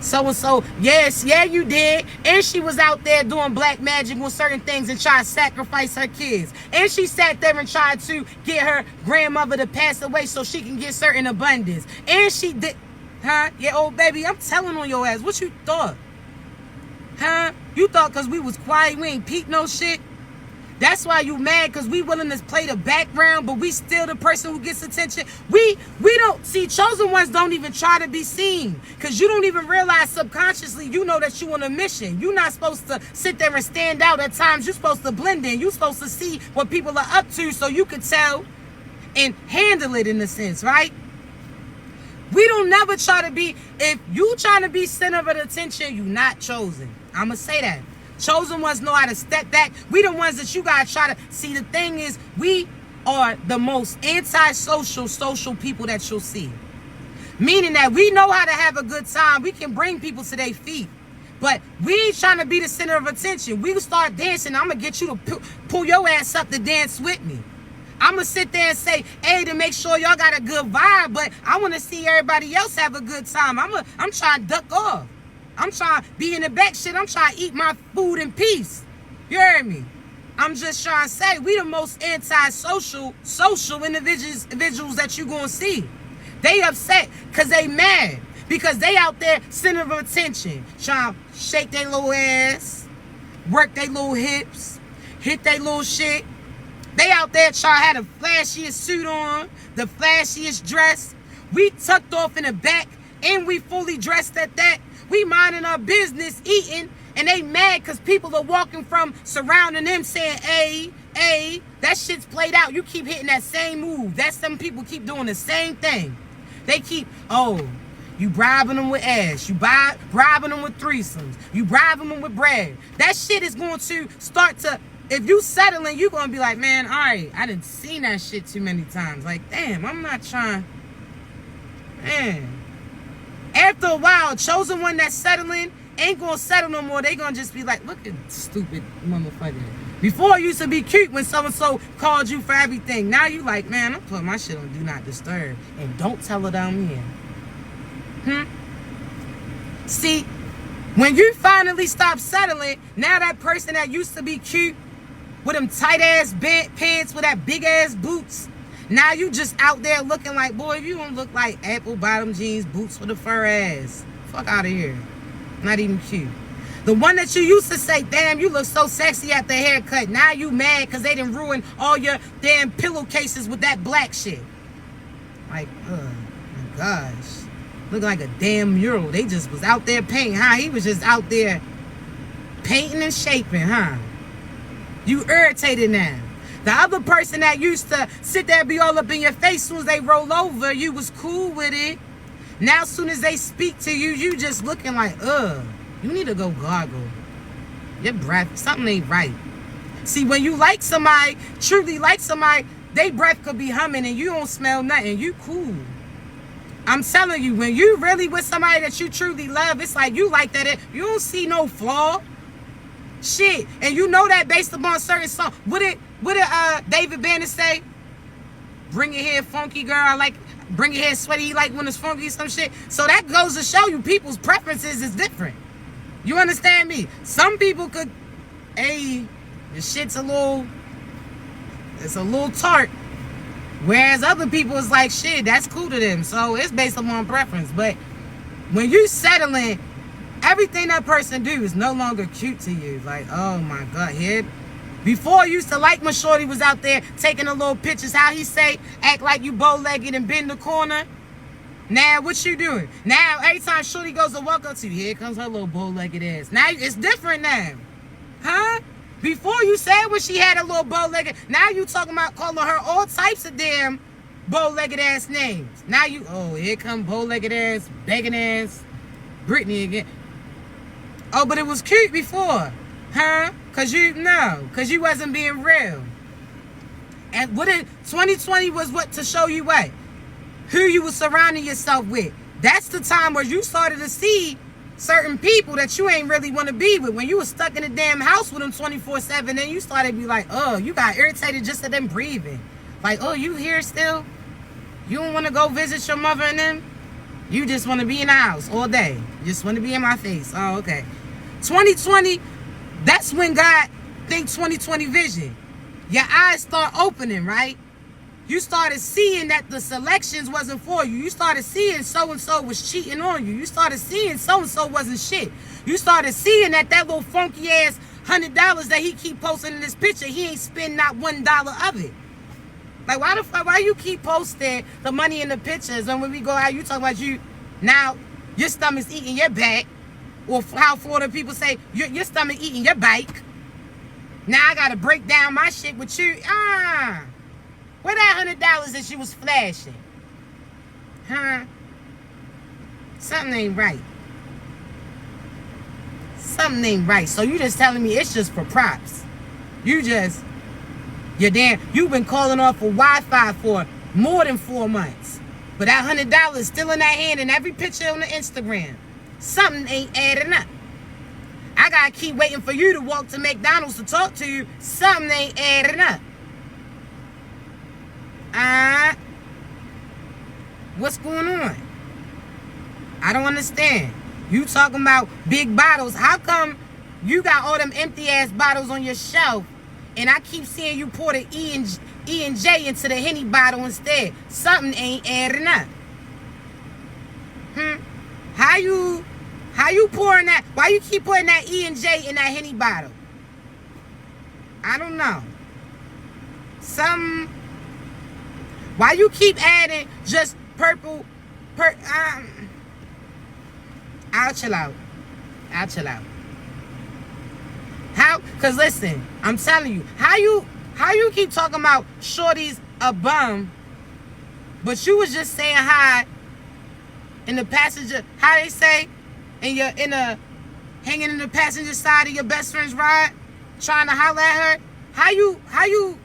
So-and-so, yes, yeah, you did. And she was out there doing black magic with certain things and tried to sacrifice her kids. And she sat there and tried to get her grandmother to pass away so she can get certain abundance. And she did, huh? Yeah, old baby, I'm telling on your ass. What you thought? Huh? You thought because we was quiet, we ain't peep no shit? That's why you mad, because we willing to play the background, but we still the person who gets attention. We don't, see, chosen ones don't even try to be seen, because you don't even realize subconsciously, you know that you on a mission. You're not supposed to sit there and stand out at times. You're supposed to blend in. You're supposed to see what people are up to so you can tell and handle it in a sense, right? We don't never try to be, if you trying to be center of attention, you not chosen. I'm going to say that. Chosen ones know how to step back. We the ones that you gotta try to see. The thing is, we are the most antisocial social people that you'll see. Meaning that we know how to have a good time. We can bring people to their feet. But we ain't trying to be the center of attention. We will start dancing. I'm gonna get you to pull your ass up to dance with me. I'm gonna sit there and say, hey, to make sure y'all got a good vibe, but I wanna see everybody else have a good time. I'm trying to duck off. I'm trying to be in the back shit. I'm trying to eat my food in peace. You heard me? I'm just trying to say we the most antisocial individuals that you gonna see. They upset because they mad. Because they out there center of attention. Trying to shake their little ass, work their little hips, hit their little shit. They out there trying to have the flashiest suit on, the flashiest dress. We tucked off in the back and we fully dressed at that. We minding our business, eating, and they mad because people are walking from surrounding them saying, hey, that shit's played out. You keep hitting that same move. That's some people keep doing the same thing. They keep, you bribing them with ass. You bribing them with threesomes. You bribing them with bread. That shit is going to start to, if you settling, you're going to be like, man, all right, I done seen that shit too many times. Like, damn, I'm not trying, man. After a while, chosen one that's settling ain't gonna settle no more. They gonna just be like, look at stupid motherfucker. Before it used to be cute when so-and-so called you for everything. Now you like, man, I'm putting my shit on Do Not Disturb. And don't tell her down here. See, when you finally stop settling, now that person that used to be cute with them tight-ass pants with that big-ass boots, now you just out there looking like, boy, you don't look like apple bottom jeans, boots with a fur ass. Fuck out of here. Not even cute. The one that you used to say, damn, you look so sexy at the haircut. Now you mad because they done ruined all your damn pillowcases with that black shit. Like, oh my gosh. Looking like a damn mural. They just was out there painting, huh? He was just out there painting and shaping, huh? You irritated now. The other person that used to sit there and be all up in your face, as soon as they roll over, you was cool with it. Now, as soon as they speak to you, you just looking like, you need to go gargle. Your breath, something ain't right. See, when you like somebody, truly like somebody, they breath could be humming and you don't smell nothing. You cool. I'm telling you, when you really with somebody that you truly love, it's like you like that. You don't see no flaw. Shit. And you know that based upon certain song. What did David Banner say? Bring your hair funky, girl. I like, bring your hair sweaty. You like when it's funky, some shit. So that goes to show you people's preferences is different. You understand me? Some people could, hey, the shit's a little tart. Whereas other people is like, shit, that's cool to them. So it's based upon preference. But when you settling, everything that person do is no longer cute to you. Like, oh my God, here. Before I used to like when Shorty was out there taking the little pictures, how he say, act like you bow-legged and bend the corner. Now, what you doing? Now, every time Shorty goes to walk up to you, here comes her little bow-legged ass. Now, it's different now. Huh? Before you said when she had a little bow-legged, now you talking about calling her all types of damn bow-legged ass names. Now you, oh, here come bow-legged ass, begging ass, Brittany again. Oh, but it was cute before. Huh? Cause you wasn't being real. And 2020 was what to show you what? Who you were surrounding yourself with. That's the time where you started to see certain people that you ain't really want to be with. When you was stuck in a damn house with them 24/7, then you started to be like, oh, you got irritated just at them breathing. Like, oh, you here still? You don't want to go visit your mother and them? You just want to be in the house all day. You just want to be in my face. Oh, okay. 2020, that's when God think 2020 vision. Your eyes start opening, right? You started seeing that the selections wasn't for you. You started seeing so-and-so was cheating on you. You started seeing so-and-so wasn't shit. You started seeing that little funky ass $100 that he keep posting in this picture, he ain't spend not $1 of it. Like, why the fuck, why you keep posting the money in the pictures, and when we go out, you talk about you, now your stomach's eating your back, or how Florida people say, your stomach eating your bike. Now I gotta break down my shit with you. Where that $100 that she was flashing? Huh? Something ain't right. Something ain't right. So you just telling me it's just for props. You've been calling off for Wi-Fi for more than 4 months. But that $100 is still in that hand in every picture on the Instagram. Something ain't adding up. I gotta keep waiting for you to walk to McDonald's to talk to you. Something ain't adding up. What's going on? I don't understand. You talking about big bottles. How come you got all them empty ass bottles on your shelf and I keep seeing you pour the E and J into the Henny bottle instead? Something ain't adding up. How you pouring that? Why you keep putting that E and J in that Henny bottle? I don't know. Why you keep adding just purple? I'll chill out. How? Cause listen, I'm telling you, how you keep talking about Shorty's a bum, but you was just saying hi in the passenger. How they say, hanging in the passenger side of your best friend's ride, trying to holler at her. How you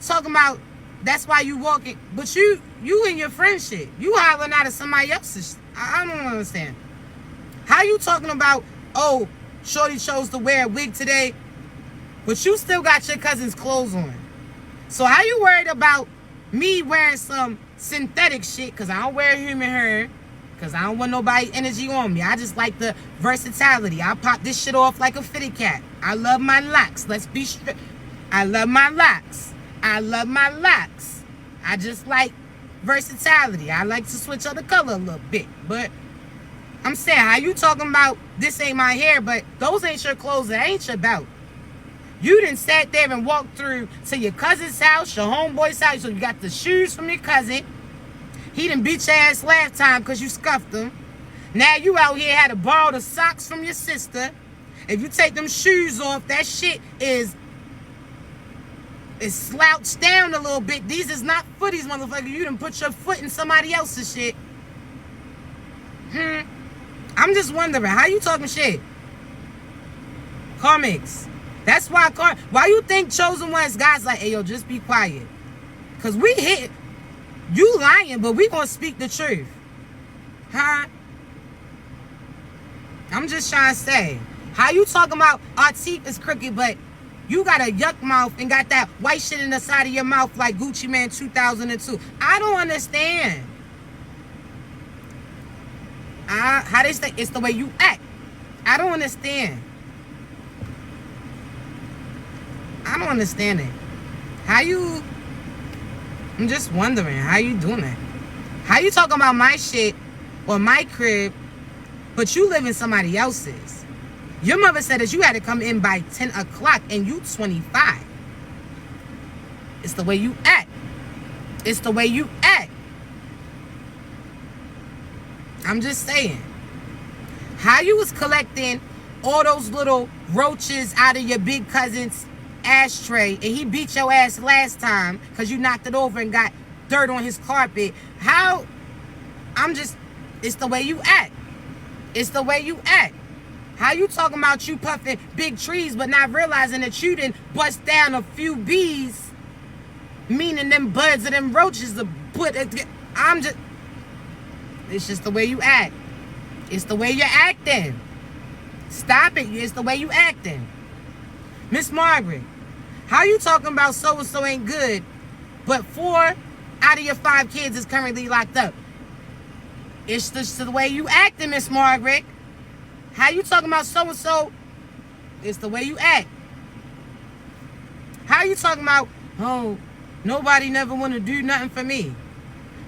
talking about? That's why you walking, but you and your friend shit, you hollering out of somebody else's. I don't understand. How you talking about, oh, Shorty chose to wear a wig today, but you still got your cousin's clothes on? So how you worried about me wearing some synthetic shit, because I don't wear human hair, because I don't want nobody energy on me. I just like the versatility. I pop this shit off like a fitted cat. I love my locks. Let's be straight. I love my locks. I just like versatility. I like to switch up the color a little bit. But I'm saying, how you talking about this ain't my hair, but those ain't your clothes, that ain't your belt. You done sat there and walked through to your cousin's house, your homeboy's house, so you got the shoes from your cousin. He done beat your ass last time because you scuffed him. Now you out here had to borrow the socks from your sister. If you take them shoes off, that shit is slouched down a little bit. These is not footies, motherfucker. You done put your foot in somebody else's shit. I'm just wondering, how you talking shit? Comics. That's why you think Chosen One's guys like, hey, yo, just be quiet. Because we hit. You lying, but we gonna speak the truth. Huh? I'm just trying to say. How you talking about our teeth is crooked, but you got a yuck mouth and got that white shit in the side of your mouth like Gucci Man 2002. I don't understand. How they say it's the way you act. I don't understand. I don't understand it. I'm just wondering, how you doing that? How you talking about my shit or my crib, but you live in somebody else's? Your mother said that you had to come in by 10 o'clock and you 25. It's the way you act. It's the way you act. I'm just saying. How you was collecting all those little roaches out of your big cousin's ashtray and he beat your ass last time because you knocked it over and got dirt on his carpet. How? It's the way you act. It's the way you act. How you talking about you puffing big trees but not realizing that you didn't bust down a few bees, meaning them buds of them roaches to put it. It's just the way you act. It's the way you're acting. Stop it. It's the way you acting. Miss Margaret, how you talking about so-and-so ain't good, but 4 out of your 5 kids is currently locked up? It's just the way you acting, Miss Margaret. How you talking about so-and-so? It's the way you act. How you talking about, oh, nobody never want to do nothing for me?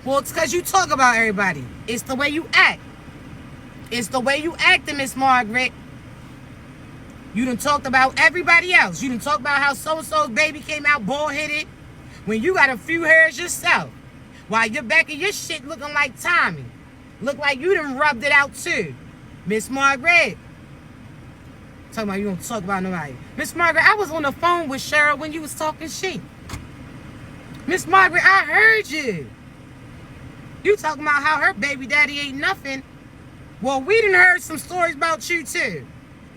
Well, it's because you talk about everybody. It's the way you act. It's the way you acting, Miss Margaret. You done talked about everybody else. You done talked about how so-and-so's baby came out bald-headed when you got a few hairs yourself. While you're back in your shit looking like Tommy. Look like you done rubbed it out too. Miss Margaret. Talking about you don't talk about nobody. Miss Margaret, I was on the phone with Cheryl when you was talking shit. Miss Margaret, I heard you. You talking about how her baby daddy ain't nothing. Well, we done heard some stories about you too.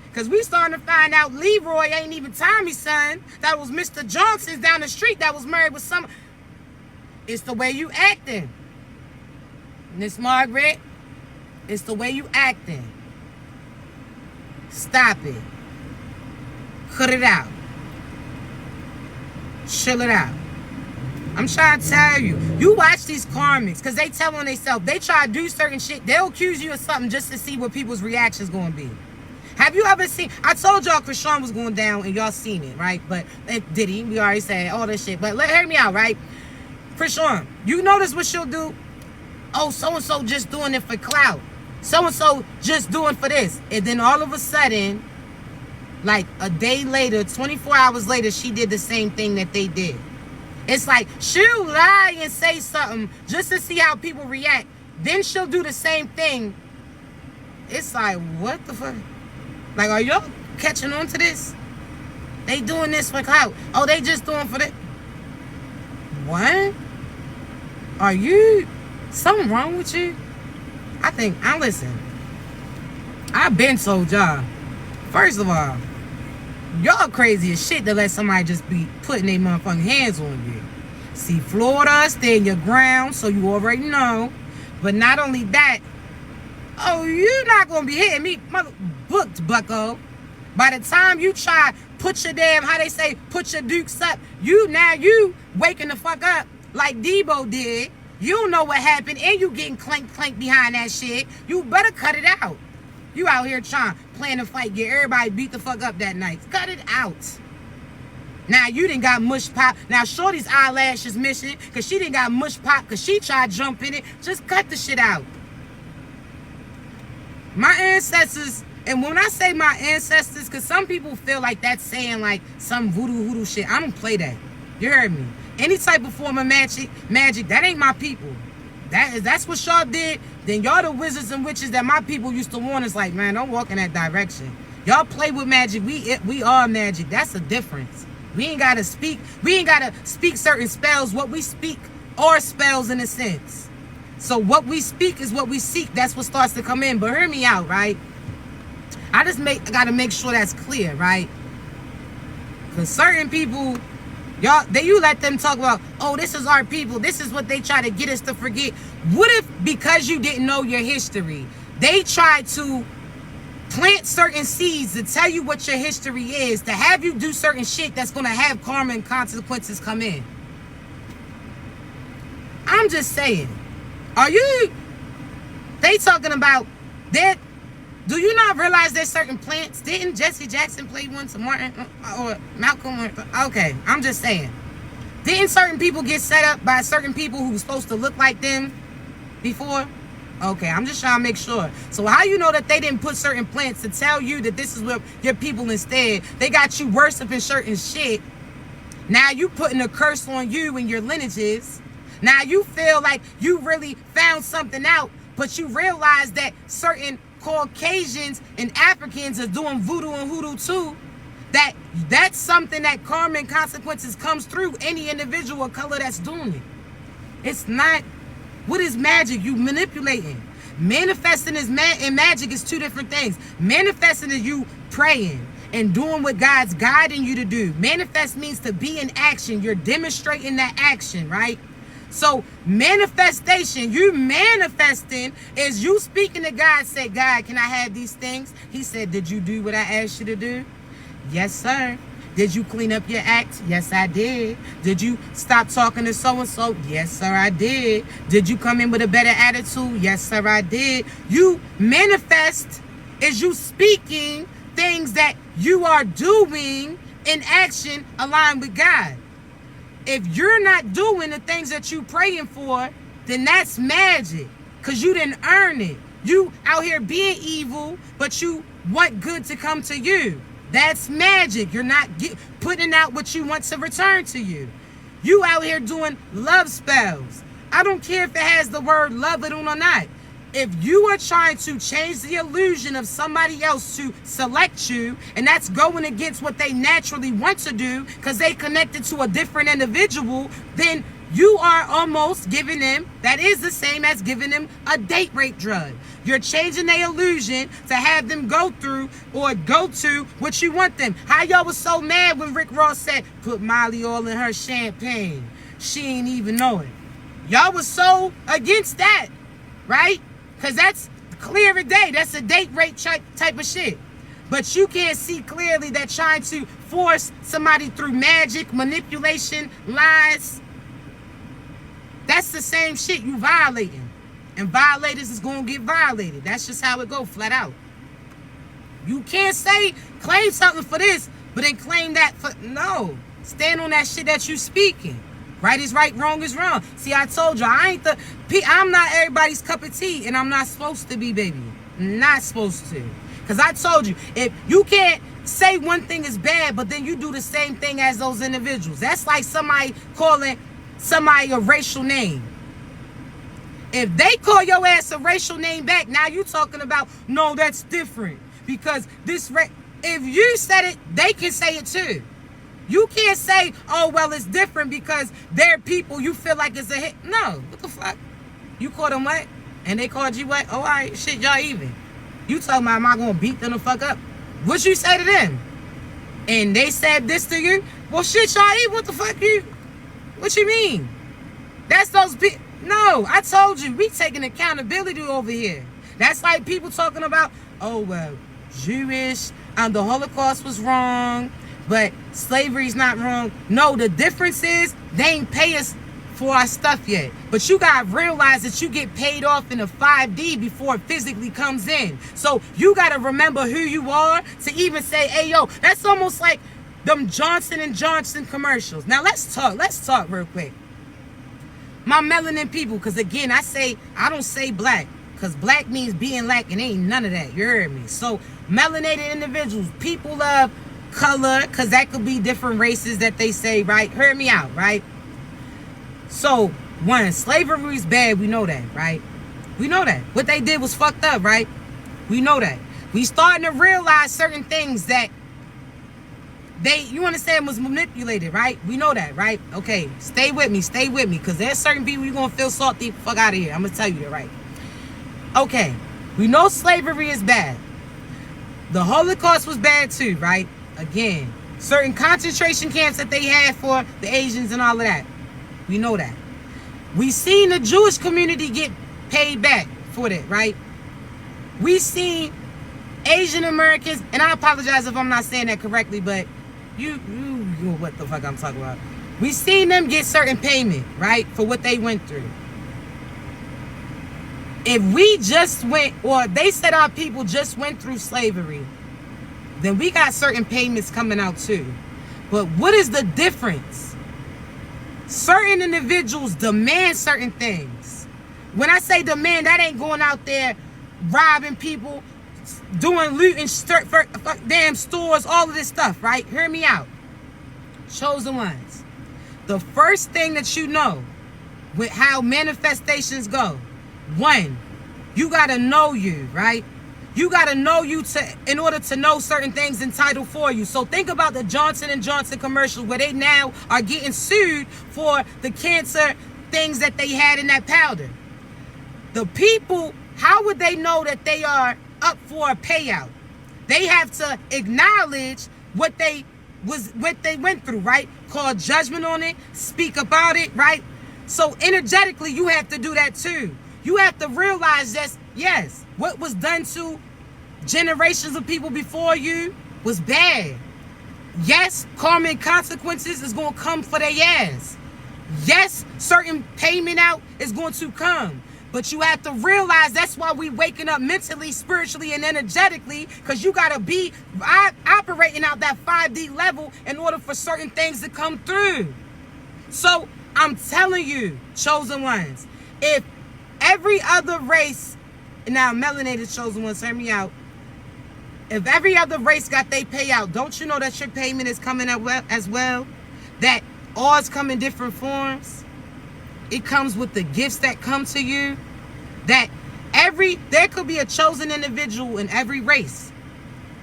Because we starting to find out Leroy ain't even Tommy's son. That was Mr. Johnson's down the street that was married with some. It's the way you acting. Miss Margaret, it's the way you acting. Stop it. Cut it out. Chill it out. I'm trying to tell you. You watch these karmics because they tell on themselves. They try to do certain shit. They'll accuse you of something just to see what people's reactions going to be. Have you ever seen? I told y'all Krishan was going down and y'all seen it, right? But did he? We already said all this shit. But hear me out, right? Krishan, you notice what she'll do? Oh, so-and-so just doing it for clout. So-and-so just doing for this. And then all of a sudden, like a day later, 24 hours later, she did the same thing that they did. It's like she'll lie and say something just to see how people react. Then she'll do the same thing. It's like, what the fuck? Like, are y'all catching on to this? They doing this for clout. Oh, they just doing for that. What? Are you... something wrong with you? Listen. I've been told y'all. First of all, y'all crazy as shit to let somebody just be putting their motherfucking hands on you. See, Florida, stay in your ground, so you already know. But not only that, oh, you're not going to be hitting me. Booked, bucko. By the time you try, put your damn, how they say, put your dukes up, you waking the fuck up like Debo did. You don't know what happened, and you getting clank behind that shit. You better cut it out. You out here playing a fight, get everybody beat the fuck up that night. Cut it out. Now you done got mush pop. Now Shorty's eyelashes missing because she done got mush pop because she tried jumping it. Just cut the shit out. My ancestors, and when I say my ancestors, because some people feel like that's saying like some voodoo shit. I don't play that. You heard me. Any type of form of magic, that ain't my people. That's what y'all did. Then y'all the wizards and witches that my people used to warn us like, man, don't walk in that direction. Y'all play with magic. We are magic. That's a difference. We ain't gotta speak certain spells. What we speak are spells in a sense. So what we speak is what we seek. That's what starts to come in. But hear me out, right? I just gotta make sure that's clear, right? Because certain people, you let them talk about, oh, this is our people. This is what they try to get us to forget. What if, because you didn't know your history, they tried to plant certain seeds to tell you what your history is, to have you do certain shit that's going to have karma and consequences come in? I'm just saying. They talking about that. Do you not realize there's certain plants? Didn't Jesse Jackson play one to Martin or Malcolm? Okay, I'm just saying. Didn't certain people get set up by certain people who were supposed to look like them before? Okay, I'm just trying to make sure. So how you know that they didn't put certain plants to tell you that this is what your people instead? They got you worshiping certain shit. Now you putting a curse on you and your lineages. Now you feel like you really found something out but you realize that certain Caucasians and Africans are doing voodoo and hoodoo too, that's something that karma and consequences comes through any individual of color that's doing it. It's not, what is magic? You manipulating. Manifesting and magic is two different things. Manifesting is you praying and doing what God's guiding you to do. Manifest means to be in action. You're demonstrating that action, right? So manifestation, you manifesting is you speaking to God, say, God, can I have these things? He said, did you do what I asked you to do? Yes, sir. Did you clean up your act? Yes, I did. Did you stop talking to so-and-so? Yes, sir, I did. Did you come in with a better attitude? Yes, sir, I did. You manifest is you speaking things that you are doing in action aligned with God. If you're not doing the things that you praying for, then that's magic, because you didn't earn it. You out here being evil, but you want good to come to you. That's magic. You're not putting out what you want to return to you. You out here doing love spells. I don't care if it has the word love it on or not. If you are trying to change the illusion of somebody else to select you, and that's going against what they naturally want to do because they connected to a different individual, then you are almost giving them, that is the same as giving them a date rape drug. You're changing their illusion to have them go through or go to what you want them. How y'all was so mad when Rick Ross said, put Molly all in her champagne. She ain't even know it. Y'all was so against that, right? Because that's clear as day. That's a date rape type of shit. But you can't see clearly that trying to force somebody through magic, manipulation, lies, that's the same shit you violating. And violators is going to get violated. That's just how it go, flat out. You can't say, claim something for this, but then claim that for, no. Stand on that shit that you speaking. Right is right, wrong is wrong. See, I told you, I'm not everybody's cup of tea, and I'm not supposed to be, baby. Not supposed to. Because I told you, if you can't say one thing is bad, but then you do the same thing as those individuals. That's like somebody calling somebody a racial name. If they call your ass a racial name back, now you talking about, no, that's different. Because this, if you said it, they can say it too. You can't say, oh, well, it's different because they're people you feel like it's a hit. No, what the fuck? You called them what? And they called you what? Oh, all right, shit, y'all even. You talking about, am I going to beat them the fuck up? What you say to them? And they said this to you? Well, shit, y'all even. What the fuck you? What you mean? That's those people. No, I told you, we taking accountability over here. That's like people talking about, oh, well, Jewish, the Holocaust was wrong, but slavery's not wrong. No, the difference is they ain't pay us for our stuff yet. But you got to realize that you get paid off in a 5D before it physically comes in. So you got to remember who you are to even say, hey, yo, that's almost like them Johnson & Johnson commercials. Now, let's talk real quick. My melanin people, because again, I don't say black, because black means being black, and ain't none of that. You heard me? So melanated individuals, people of color, because that could be different races that they say, right? Hear me out, right? So, one, slavery is bad. We know that, right? We know that. What they did was fucked up, right? We know that. We starting to realize certain things that you understand, was manipulated, right? We know that, right? Okay, stay with me, because there's certain people you're going to feel salty, fuck out of here. I'm going to tell you that, right? Okay, we know slavery is bad. The Holocaust was bad too, right? Again, certain concentration camps that they had for the Asians and all of that. We know that. We seen the Jewish community get paid back for that, right? We seen Asian Americans, and I apologize if I'm not saying that correctly, but you know what the fuck I'm talking about. We seen them get certain payment, right, for what they went through. If we just went, or they said our people just went through slavery, then we got certain payments coming out too. But what is the difference? Certain individuals demand certain things. When I say demand, that ain't going out there robbing people, doing looting, damn stores, all of this stuff, right? Hear me out. Chosen ones. The first thing that you know with how manifestations go, one, You got to know you, right? You got to know you in order to know certain things entitled for you. So think about the Johnson & Johnson commercial where they now are getting sued for the cancer things that they had in that powder. The people, how would they know that they are up for a payout? They have to acknowledge what they went through, right? Call judgment on it, speak about it, right? So energetically, you have to do that too. You have to realize that, yes, what was done to generations of people before you was bad. Yes, karma and consequences is going to come for their ass. Yes, certain payment out is going to come. But you have to realize that's why we waking up mentally, spiritually, and energetically, because you got to be operating out that 5D level in order for certain things to come through. So I'm telling you, chosen ones, if every other race, now melanated chosen ones, hear me out, if every other race got their payout, don't you know that your payment is coming as well? That ours come in different forms. It comes with the gifts that come to you. That there could be a chosen individual in every race.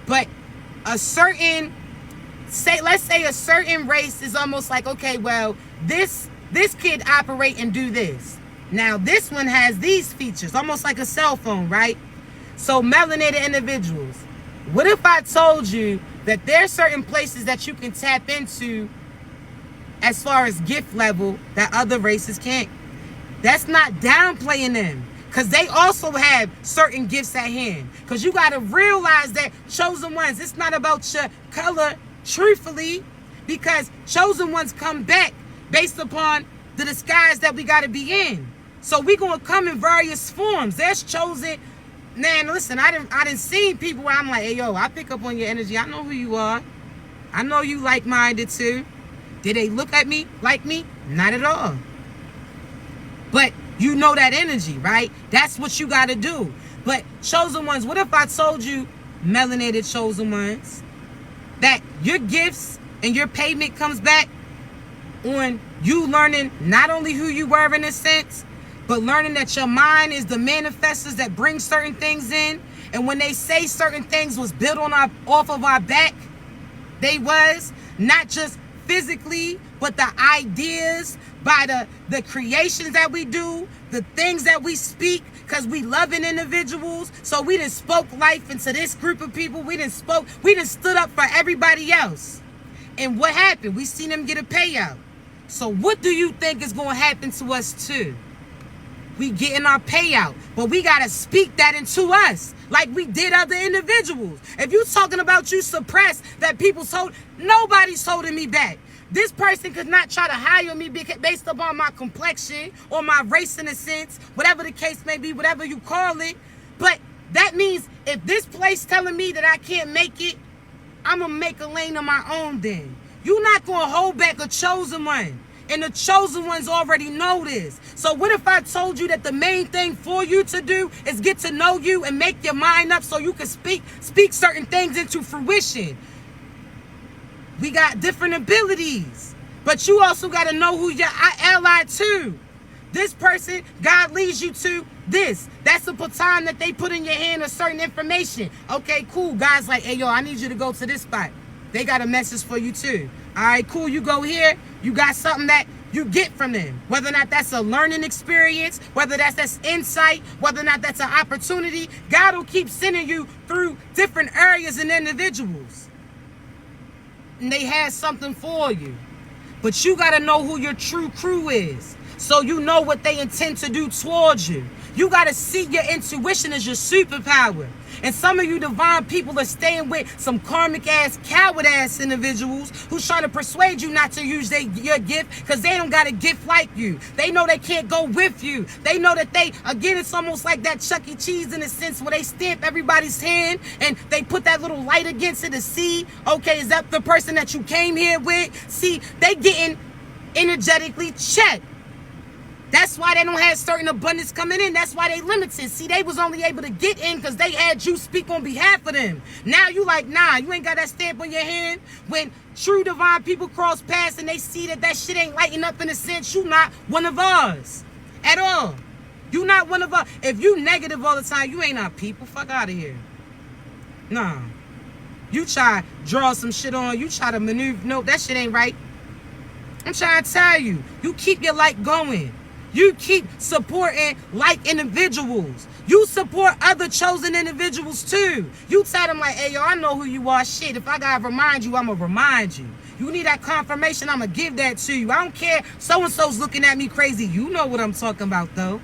But let's say a certain race is almost like, okay, well, this kid operate and do this. Now this one has these features, almost like a cell phone, right? So melanated individuals, what if I told you that there are certain places that you can tap into as far as gift level that other races can't? That's not downplaying them, because they also have certain gifts at hand. Because you got to realize that chosen ones, it's not about your color, truthfully, because chosen ones come back based upon the disguise that we got to be in. So we going to come in various forms. There's chosen. Man, listen, I didn't see people where I'm like, hey, yo, I pick up on your energy. I know who you are. I know you like-minded too. Did they look at me like me? Not at all. But you know that energy, right? That's what you got to do. But chosen ones, what if I told you, melanated chosen ones, that your gifts and your payment comes back on you learning not only who you were in a sense, but learning that your mind is the manifestors that bring certain things in. And when they say certain things was built off of our back, they was not just physically, but the ideas, by the creations that we do, the things that we speak, because we loving individuals. So we done spoke life into this group of people. We done stood up for everybody else. And what happened? We seen them get a payout. So what do you think is going to happen to us too? We getting our payout, but we got to speak that into us like we did other individuals. If you talking about you suppressed that people told, nobody's holding me back. This person could not try to hire me based upon my complexion or my race in a sense, whatever the case may be, whatever you call it. But that means if this place telling me that I can't make it, I'm going to make a lane of my own then. You're not going to hold back a chosen one. And the chosen ones already know this. So what if I told you that the main thing for you to do is get to know you and make your mind up so you can speak certain things into fruition? We got different abilities, but you also got to know who your ally to. This person, God leads you to this. That's a baton that they put in your hand of certain information. Okay, cool. God's like, hey, yo, I need you to go to this spot. They got a message for you too. All right, cool. You go here. You got something that you get from them. Whether or not that's a learning experience, whether that's insight, whether or not that's an opportunity, God will keep sending you through different areas and individuals. And they have something for you. But you got to know who your true crew is, so you know what they intend to do towards you. You got to see your intuition as your superpower. And some of you divine people are staying with some karmic ass, coward ass individuals who's trying to persuade you not to use your gift because they don't got a gift like you. They know they can't go with you. They know that again, it's almost like that Chuck E. Cheese in a sense where they stamp everybody's hand and they put that little light against it to see, okay, is that the person that you came here with? See, they getting energetically checked. That's why they don't have certain abundance coming in. That's why they limited. See, they was only able to get in because they had you speak on behalf of them. Now you like, nah, you ain't got that stamp on your hand. When true divine people cross paths and they see that shit ain't lighting up in a sense, you not one of ours at all. You not one of us. If you negative all the time, you ain't our people. Fuck out of here. Nah. You try to draw some shit on. You try to maneuver. No, that shit ain't right. I'm trying to tell you. You keep your light going. You keep supporting like individuals. You support other chosen individuals too. You tell them like, hey, yo, I know who you are. Shit, if I gotta remind you, I'ma remind you. You need that confirmation, I'ma give that to you. I don't care so-and-so's looking at me crazy. You know what I'm talking about though.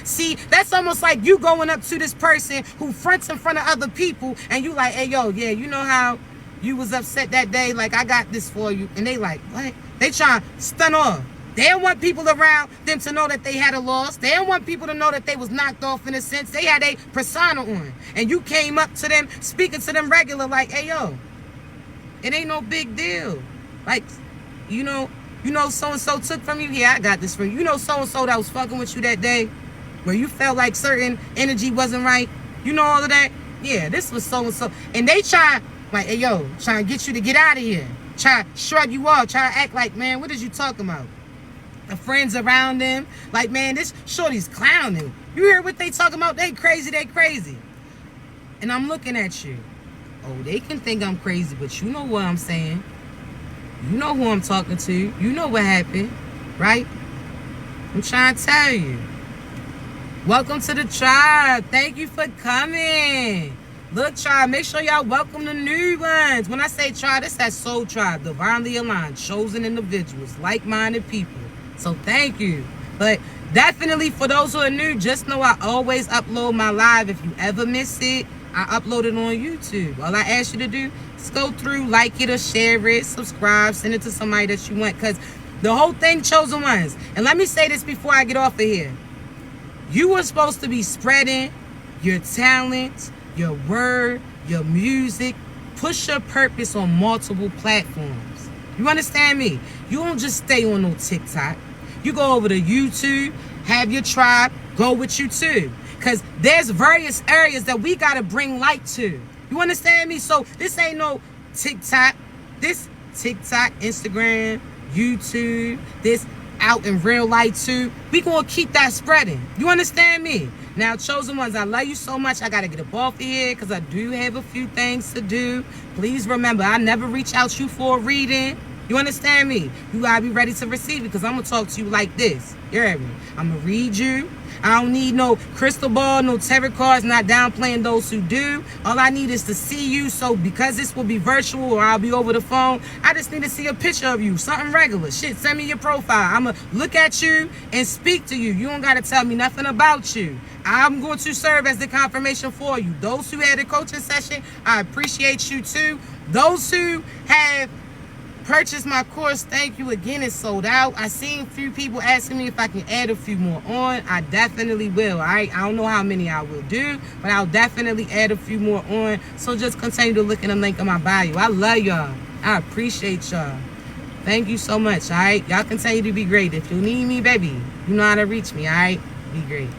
See, that's almost like you going up to this person who fronts in front of other people and you like, hey, yo, yeah, you know how you was upset that day? Like, I got this for you. And they like, what? They trying to stun off. They don't want people around them to know that they had a loss. They don't want people to know that they was knocked off in a sense. They had a persona on. And you came up to them, speaking to them regular like, hey, yo, it ain't no big deal. Like, you know so-and-so took from you? Yeah, I got this from you. You know so-and-so that was fucking with you that day where you felt like certain energy wasn't right? You know all of that? Yeah, this was so-and-so. And they try, like, hey, yo, trying to get you to get out of here. Try to shrug you off. Try to act like, man, what is you talking about? The friends around them, like, man, this shorty's clowning. You hear what they talking about? They crazy, they crazy. And I'm looking at you. Oh, they can think I'm crazy, but you know what I'm saying. You know who I'm talking to. You know what happened, right? I'm trying to tell you. Welcome to the tribe. Thank you for coming. Look, tribe, make sure y'all welcome the new ones. When I say tribe, it's that soul tribe, divinely aligned, chosen individuals, like-minded people. So thank you. But definitely for those who are new, just know I always upload my live. If you ever miss it, I upload it on YouTube. All I ask you to do is go through, like it or share it, subscribe, send it to somebody that you want. Because the whole thing, chosen ones. And let me say this before I get off of here. You were supposed to be spreading your talent, your word, your music. Push your purpose on multiple platforms. You understand me? You don't just stay on no TikTok. You go over to YouTube, have your tribe go with you too. Because there's various areas that we got to bring light to. You understand me? So this ain't no TikTok. This TikTok, Instagram, YouTube, this out in real life too. We gonna keep that spreading. You understand me? Now, chosen ones, I love you so much. I gotta get up off of here because I do have a few things to do. Please remember, I never reach out to you for a reading. You understand me? You gotta be ready to receive it because I'm gonna talk to you like this. You hear me? I'm gonna read you. I don't need no crystal ball, no tarot cards, not downplaying those who do. All I need is to see you. So because this will be virtual or I'll be over the phone, I just need to see a picture of you. Something regular. Shit, send me your profile. I'm going to look at you and speak to you. You don't got to tell me nothing about you. I'm going to serve as the confirmation for you. Those who had a coaching session, I appreciate you too. Those who have purchased my course, thank you again. It's sold out. I seen a few people asking me if I can add a few more on. I definitely will. All right, I don't know how many I will do, but I'll definitely add a few more on. So just continue to look at the link in my bio. I love y'all. I appreciate y'all. Thank you so much. All right, y'all continue to be great. If you need me, baby, you know how to reach me. All right, be great.